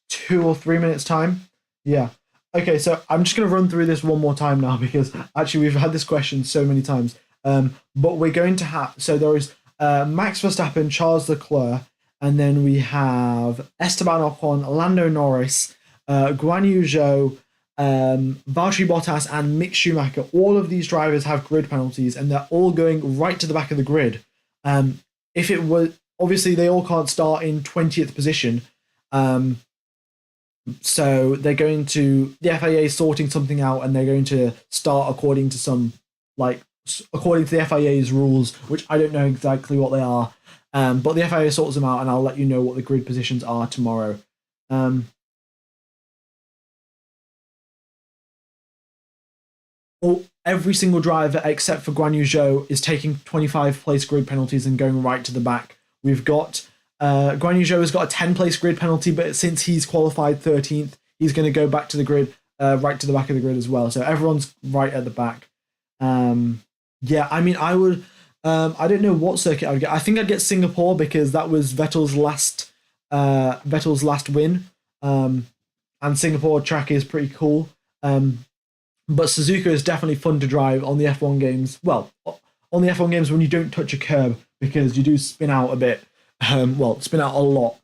2 or 3 minutes time. Yeah. Okay, so I'm just going to run through this one more time now because actually we've had this question so many times. But we're going to have, so there is Max Verstappen, Charles Leclerc, and then we have Esteban Ocon, Lando Norris, Guan Yu Zhou, Valtteri Bottas, and Mick Schumacher. All of these drivers have grid penalties, and they're all going right to the back of the grid. If it was, obviously they all can't start in 20th position. So they're going to, the FIA is sorting something out, and they're going to start according to some, like, according to the FIA's rules, which I don't know exactly what they are. But the FIA sorts them out, and I'll let you know what the grid positions are tomorrow. Every single driver except for Guan Yu Zhou is taking 25 place grid penalties and going right to the back. We've got Guan Yu Zhou has got a 10 place grid penalty, but since he's qualified 13th, he's going to go back to the grid, right to the back of the grid as well. So everyone's right at the back. Yeah, I mean, I would. I don't know what circuit I would get. I think I'd get Singapore because that was Vettel's last win. And Singapore track is pretty cool. But Suzuka is definitely fun to drive on the F1 games. Well, on the F1 games when you don't touch a curb because you do spin out a bit. Spin out a lot.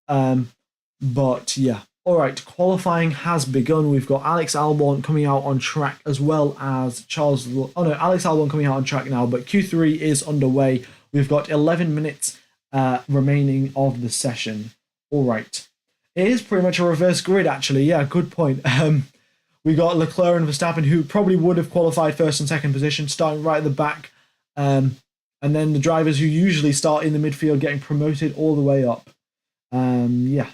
But yeah. All right, qualifying has begun. We've got Alex Albon coming out on track as well as Alex Albon coming out on track now, but Q3 is underway. We've got 11 minutes remaining of the session. All right. It is pretty much a reverse grid, actually. Yeah, good point. We got Leclerc and Verstappen, who probably would have qualified first and second position, starting right at the back. And then the drivers who usually start in the midfield getting promoted all the way up. Yeah.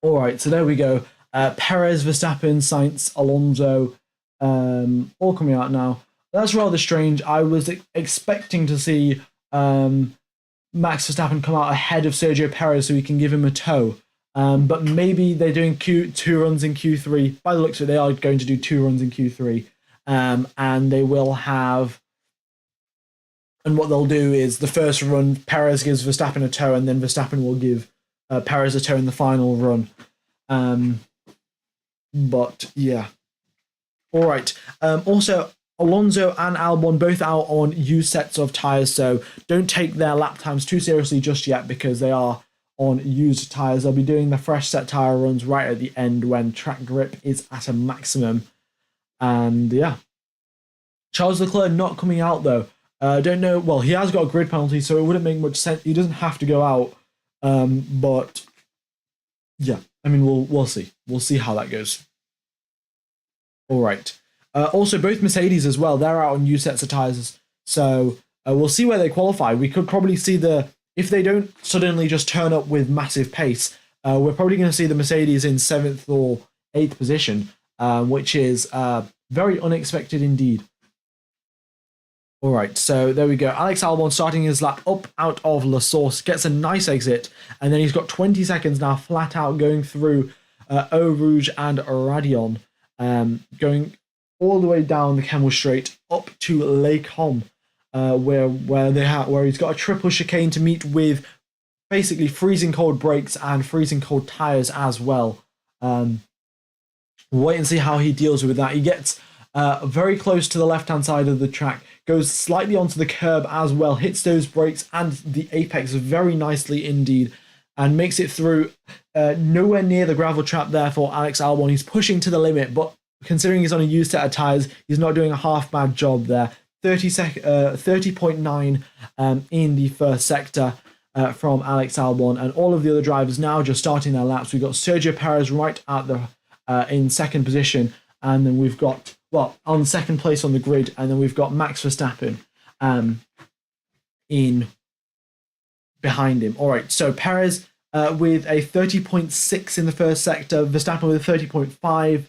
All right, so there we go. Perez, Verstappen, Sainz, Alonso, all coming out now. That's rather strange. I was expecting to see Max Verstappen come out ahead of Sergio Perez so we can give him a tow. But maybe they're doing two runs in Q3. By the looks of it, they are going to do 2 runs in Q3. And they will have... And what they'll do is the first run, Perez gives Verstappen a tow, and then Verstappen will give Perez a tow in the final run. But yeah. All right. Also, Alonso and Albon both out on used sets of tyres, so don't take their lap times too seriously just yet because they are on used tyres. They'll be doing the fresh set tyre runs right at the end when track grip is at a maximum. And yeah. Charles Leclerc not coming out though. Don't know. Well, he has got a grid penalty, so it wouldn't make much sense. He doesn't have to go out. But yeah, I mean, we'll see. We'll see how that goes. All right. Also, both Mercedes as well. They're out on new sets of tires, so we'll see where they qualify. We could probably see if they don't suddenly just turn up with massive pace, we're probably going to see the Mercedes in 7th or 8th position, which is very unexpected indeed. All right, so there we go. Alex Albon starting his lap up out of La Source, gets a nice exit, and then he's got 20 seconds now flat out going through Eau Rouge and Radion, going all the way down the Kemmel Straight up to Les Combes, where he's got a triple chicane to meet with basically freezing cold brakes and freezing cold tires as well. Wait and see how he deals with that. He gets very close to the left-hand side of the track, goes slightly onto the curb as well, hits those brakes and the apex very nicely indeed, and makes it through. Nowhere near the gravel trap there for Alex Albon. He's pushing to the limit, but considering he's on a used set of tyres, he's not doing a half-bad job there. 30.9 in the first sector from Alex Albon, and all of the other drivers now just starting their laps. We've got Sergio Perez right at the in second position, and then we've got, well, on second place on the grid, and then we've got Max Verstappen in behind him. All right, so Perez with a 30.6 in the first sector, Verstappen with a 30.5,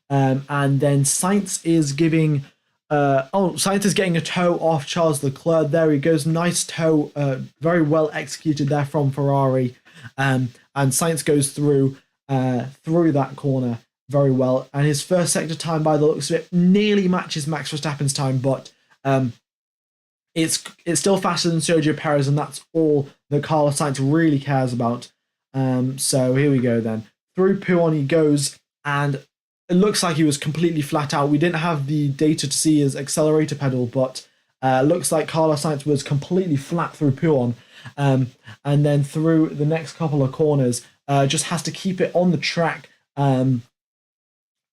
and then Sainz is giving Sainz is getting a toe off Charles Leclerc. There he goes, nice toe, very well executed there from Ferrari, and Sainz goes through that corner very well, and his first sector time, by the looks of it, nearly matches Max Verstappen's time, but it's still faster than Sergio Perez, and that's all that Carlos Sainz really cares about. So here we go then. Through Puon he goes, and it looks like he was completely flat out. We didn't have the data to see his accelerator pedal, but looks like Carlos Sainz was completely flat through Puon. And then through the next couple of corners, just has to keep it on the track.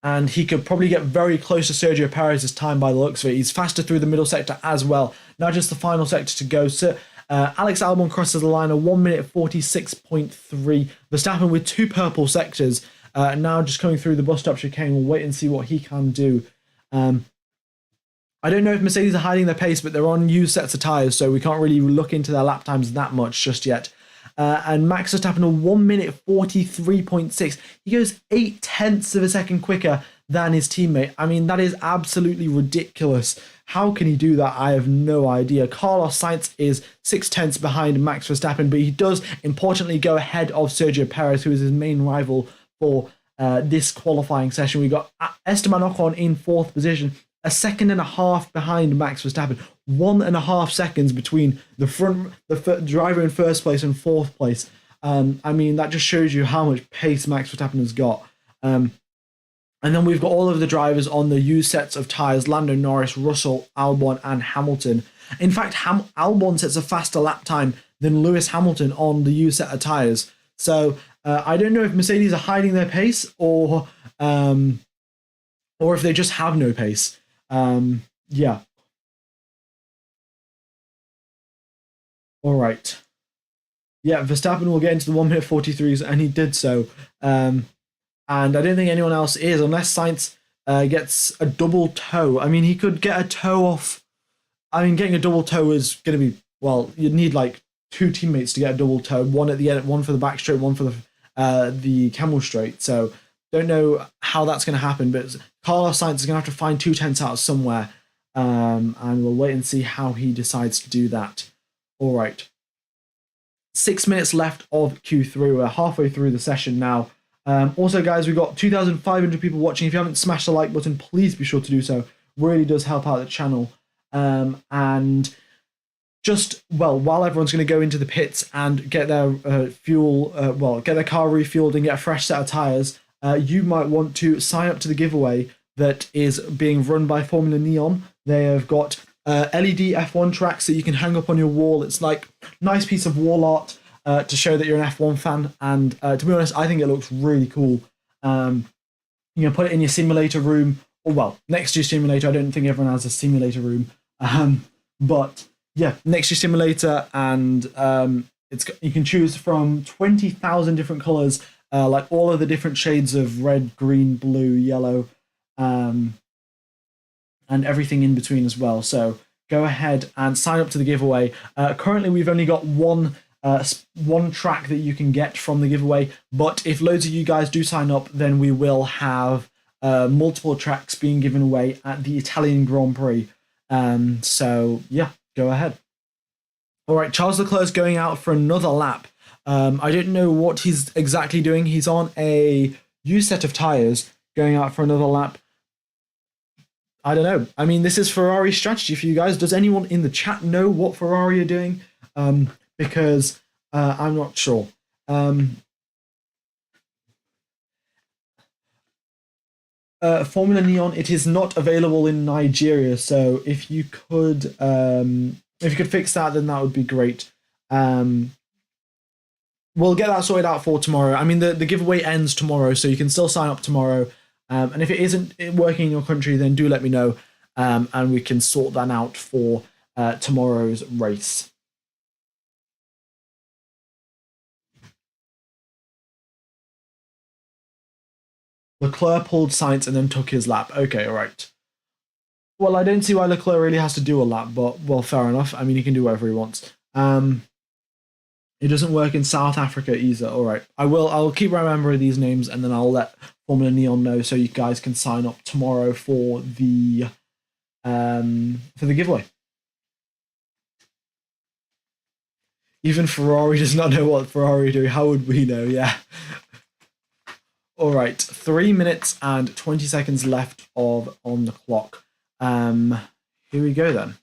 And he could probably get very close to Sergio Perez's time by the looks of it. He's faster through the middle sector as well. Now just the final sector to go. So Alex Albon crosses the line at 1 minute 46.3. Verstappen with 2 purple sectors. Now just coming through the bus stop chicane. We'll wait and see what he can do. I don't know if Mercedes are hiding their pace, but they're on used sets of tyres, so we can't really look into their lap times that much just yet. And Max Verstappen at 1 minute 43.6. He goes 0.8 of a second quicker than his teammate. I mean, that is absolutely ridiculous. How can he do that? I have no idea. Carlos Sainz is 0.6 behind Max Verstappen, but he does importantly go ahead of Sergio Perez, who is his main rival for this qualifying session. We got Esteban Ocon in 4th position, a 1.5 seconds behind Max Verstappen, 1.5 seconds between the driver in 1st place and 4th place. I mean, that just shows you how much pace Max Verstappen has got. And then we've got all of the drivers on the used sets of tyres: Lando Norris, Russell, Albon, and Hamilton. In fact, Albon sets a faster lap time than Lewis Hamilton on the used set of tyres. So I don't know if Mercedes are hiding their pace or if they just have no pace. Yeah. All right. Yeah, Verstappen will get into the 1 minute 43s, and he did so. And I don't think anyone else is, unless Sainz gets a double toe. I mean, he could get a toe off. I mean, getting a double toe is going to be, well, you'd need like 2 teammates to get a double toe, one at the end, one for the back straight, one for the camel straight. So don't know how that's going to happen, but Carlos Sainz is going to have to find 2/10 out somewhere, and we'll wait and see how he decides to do that. All right. 6 minutes left of Q3. We're halfway through the session now. Also, guys, we've got 2,500 people watching. If you haven't smashed the like button, please be sure to do so. Really does help out the channel. And just, well, while everyone's going to go into the pits and get their get their car refueled and get a fresh set of tyres, you might want to sign up to the giveaway that is being run by Formula Neon. They have got LED F1 tracks that you can hang up on your wall. It's like a nice piece of wall art to show that you're an F1 fan. And to be honest, I think it looks really cool. You can put it in your simulator room, or well, next to your simulator. I don't think everyone has a simulator room. But yeah, next to your simulator, and you can choose from 20,000 different colors, like all of the different shades of red, green, blue, yellow, and everything in between as well. So go ahead and sign up to the giveaway. Currently, we've only got one track that you can get from the giveaway, but if loads of you guys do sign up, then we will have multiple tracks being given away at the Italian Grand Prix. So yeah, go ahead. All right, Charles Leclerc's going out for another lap. I don't know what he's exactly doing. He's on a used set of tyres, going out for another lap. I don't know. I mean, this is Ferrari's strategy for you guys. Does anyone in the chat know what Ferrari are doing? Because I'm not sure. Formula Neon, it is not available in Nigeria. So if you could fix that, then that would be great. We'll get that sorted out for tomorrow. I mean, the giveaway ends tomorrow, so you can still sign up tomorrow. And if it isn't working in your country, then do let me know, and we can sort that out for tomorrow's race. Leclerc pulled Sainz and then took his lap. Okay, all right. Well, I don't see why Leclerc really has to do a lap, but, well, fair enough. I mean, he can do whatever he wants. It doesn't work in South Africa either. All right, I'll keep remembering these names, and then I'll let Formula Neon know so you guys can sign up tomorrow for the giveaway. Even Ferrari does not know what Ferrari do. How would we know? Yeah. All right, 3 minutes and 20 seconds left on the clock. Here we go then.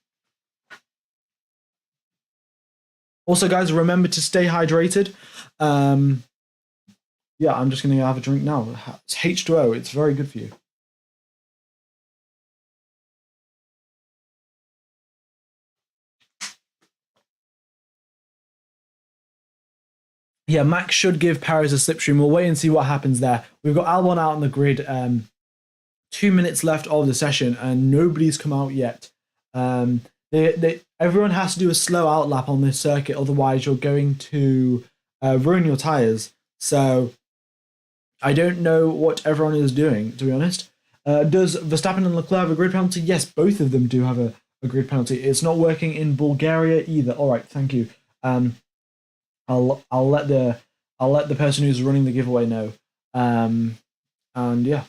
Also, guys, remember to stay hydrated. Yeah, I'm just going to have a drink now. It's H2O. It's very good for you. Yeah, Max should give Perez a slipstream. We'll wait and see what happens there. We've got Albon out on the grid. 2 minutes left of the session, and nobody's come out yet. Everyone has to do a slow out lap on this circuit, otherwise you're going to ruin your tyres. So I don't know what everyone is doing, to be honest. Does Verstappen and Leclerc have a grid penalty? Yes, both of them do have a grid penalty. It's not working in Bulgaria either. All right, thank you. I'll let the person who's running the giveaway know. And yeah,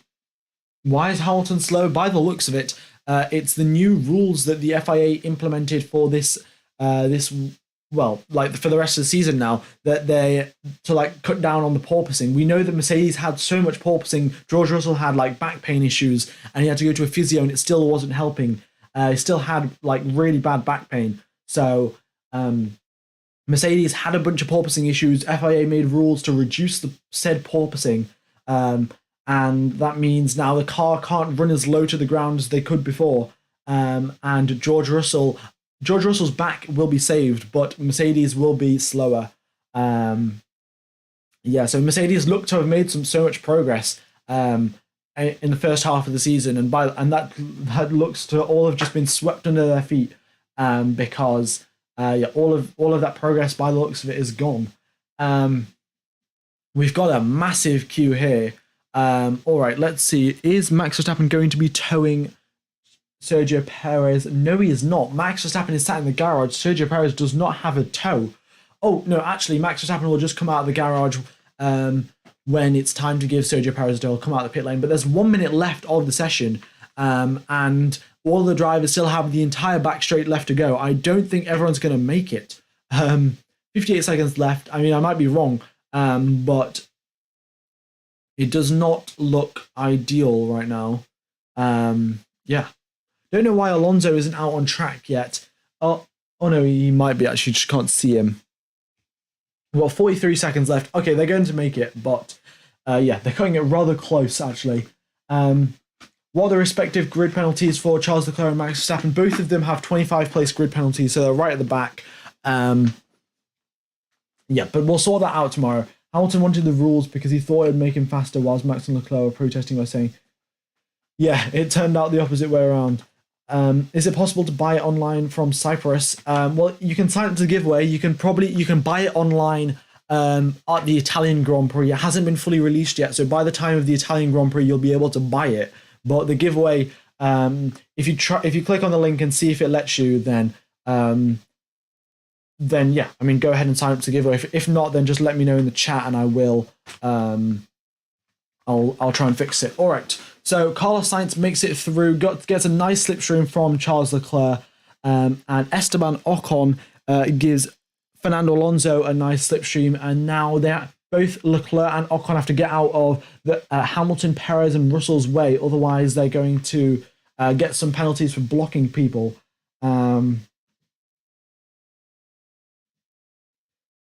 why is Hamilton slow? By the looks of it, it's the new rules that the FIA implemented for this well, like for the rest of the season now, that they to like cut down on the porpoising. We know that Mercedes had so much porpoising. George Russell had like back pain issues, and he had to go to a physio, and it still wasn't helping. He still had like really bad back pain. So Mercedes had a bunch of porpoising issues. FIA made rules to reduce the said porpoising, and that means now the car can't run as low to the ground as they could before. And George Russell's back will be saved, but Mercedes will be slower. Yeah, so Mercedes look to have made so much progress in the first half of the season, and that looks to all have just been swept under their feet, because yeah, all of that progress by the looks of it is gone. We've got a massive queue here. All right, let's see. Is Max Verstappen going to be towing Sergio Perez? No, he is not. Max Verstappen is sat in the garage. Sergio Perez does not have a tow. Oh, no, actually, Max Verstappen will just come out of the garage when it's time to give Sergio Perez a tow. He'll come out of the pit lane. But there's 1 minute left of the session, and all the drivers still have the entire back straight left to go. I don't think everyone's going to make it. 58 seconds left. I mean, I might be wrong, but it does not look ideal right now. Yeah. Don't know why Alonso isn't out on track yet. Oh no, he might be actually, just can't see him. Well, 43 seconds left. Okay, they're going to make it, but yeah, they're cutting it rather close, actually. What are the respective grid penalties for Charles Leclerc and Max Verstappen? Both of them have 25 place grid penalties, so they're right at the back. Yeah, but we'll sort that out tomorrow. Hamilton wanted the rules because he thought it would make him faster, whilst Max and Leclerc were protesting by saying, yeah, it turned out the opposite way around. Is it possible to buy it online from Cyprus? Well, you can sign up to the giveaway. You can buy it online at the Italian Grand Prix. It hasn't been fully released yet, so by the time of the Italian Grand Prix, you'll be able to buy it. But the giveaway, if you click on the link and see if it lets you, then yeah, I mean, go ahead and sign up to the giveaway. If not, then just let me know in the chat, and I will. I'll try and fix it. All right. So Carlos Sainz makes it through, gets a nice slipstream from Charles Leclerc, and Esteban Ocon gives Fernando Alonso a nice slipstream, and now both Leclerc and Ocon have to get out of the Hamilton, Perez, and Russell's way. Otherwise, they're going to get some penalties for blocking people. All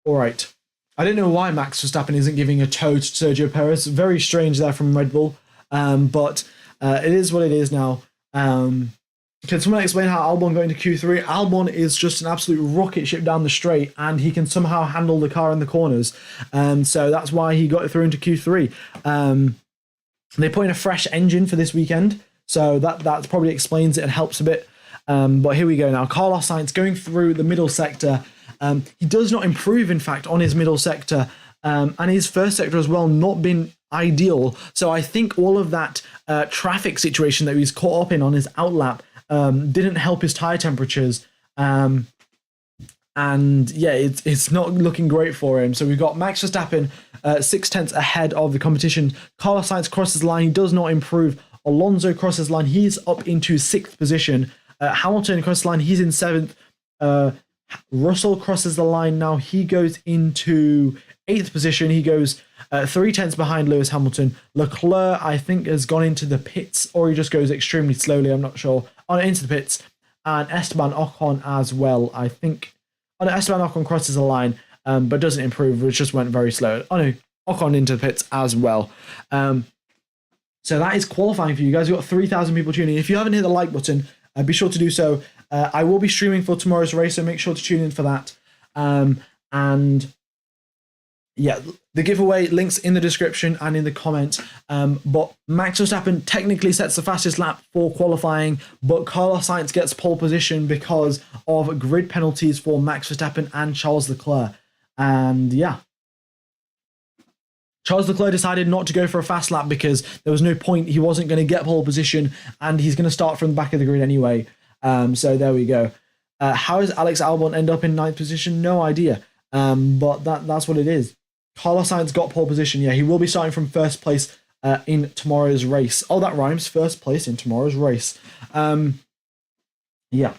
right. I don't know why Max Verstappen isn't giving a tow to Sergio Perez. Very strange there from Red Bull. But It is what it is now. Can someone explain how Albon got into Q3? Albon is just an absolute rocket ship down the straight, and he can somehow handle the car in the corners. So that's why he got it through into Q3. They put in a fresh engine for this weekend, so that probably explains it and helps a bit. But here we go now. Carlos Sainz going through the middle sector. He does not improve, in fact, on his middle sector. And his first sector as well, not been ideal. So I think all of that traffic situation that he's caught up in on his outlap didn't help his tire temperatures. And yeah, it's not looking great for him. So we've got Max Verstappen 6/10 ahead of the competition. Carlos Sainz crosses the line. He does not improve. Alonso crosses the line. He's up into 6th position. Hamilton crosses the line. He's in 7th. Russell crosses the line now. He goes into 8th position. He goes 3/10 behind Lewis Hamilton. Leclerc, I think, has gone into the pits, or he just goes extremely slowly. I'm not sure. Into the pits. And Esteban Ocon as well, I think. Esteban Ocon crosses the line, but doesn't improve. It just went very slow. No, Ocon into the pits as well. So that is qualifying for you guys. We've got 3,000 people tuning in. If you haven't hit the like button, be sure to do so. I will be streaming for tomorrow's race, so make sure to tune in for that. And yeah, the giveaway links in the description and in the comments. But Max Verstappen technically sets the fastest lap for qualifying, but Carlos Sainz gets pole position because of grid penalties for Max Verstappen and Charles Leclerc. And yeah, Charles Leclerc decided not to go for a fast lap because there was no point. He wasn't going to get pole position, and he's going to start from the back of the grid anyway. So there we go. How does Alex Albon end up in 9th position? No idea. But that's what it is. Carlos Sainz got pole position. Yeah, he will be starting from 1st place in tomorrow's race. Oh, that rhymes. 1st place in tomorrow's race. Yeah.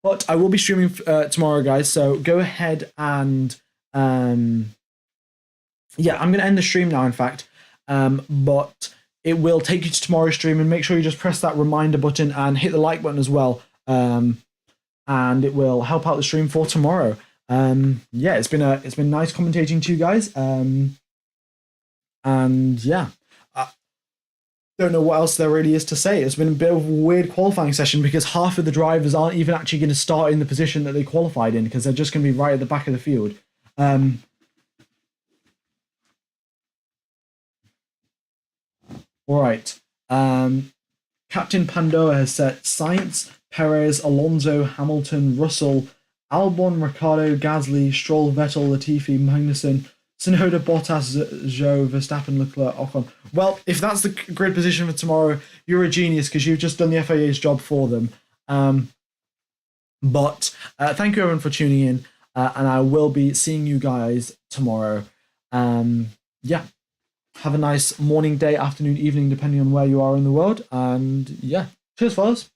But I will be streaming tomorrow, guys. So go ahead and... yeah, I'm going to end the stream now, in fact. But it will take you to tomorrow's stream, and make sure you just press that reminder button and hit the like button as well. And it will help out the stream for tomorrow. Yeah, it's been nice commentating to you guys. And yeah, I don't know what else there really is to say. It's been a bit of a weird qualifying session because half of the drivers aren't even actually going to start in the position that they qualified in because they're just going to be right at the back of the field. All right. Captain Pandora has set Sainz, Perez, Alonso, Hamilton, Russell, Albon, Ricciardo, Gasly, Stroll, Vettel, Latifi, Magnussen, Tsunoda, Bottas, Zhou, Verstappen, Leclerc, Ocon. Well, if that's the grid position for tomorrow, you're a genius because you've just done the FIA's job for them. But thank you everyone for tuning in, and I will be seeing you guys tomorrow. Yeah, have a nice morning, day, afternoon, evening, depending on where you are in the world. And yeah, cheers, fellas.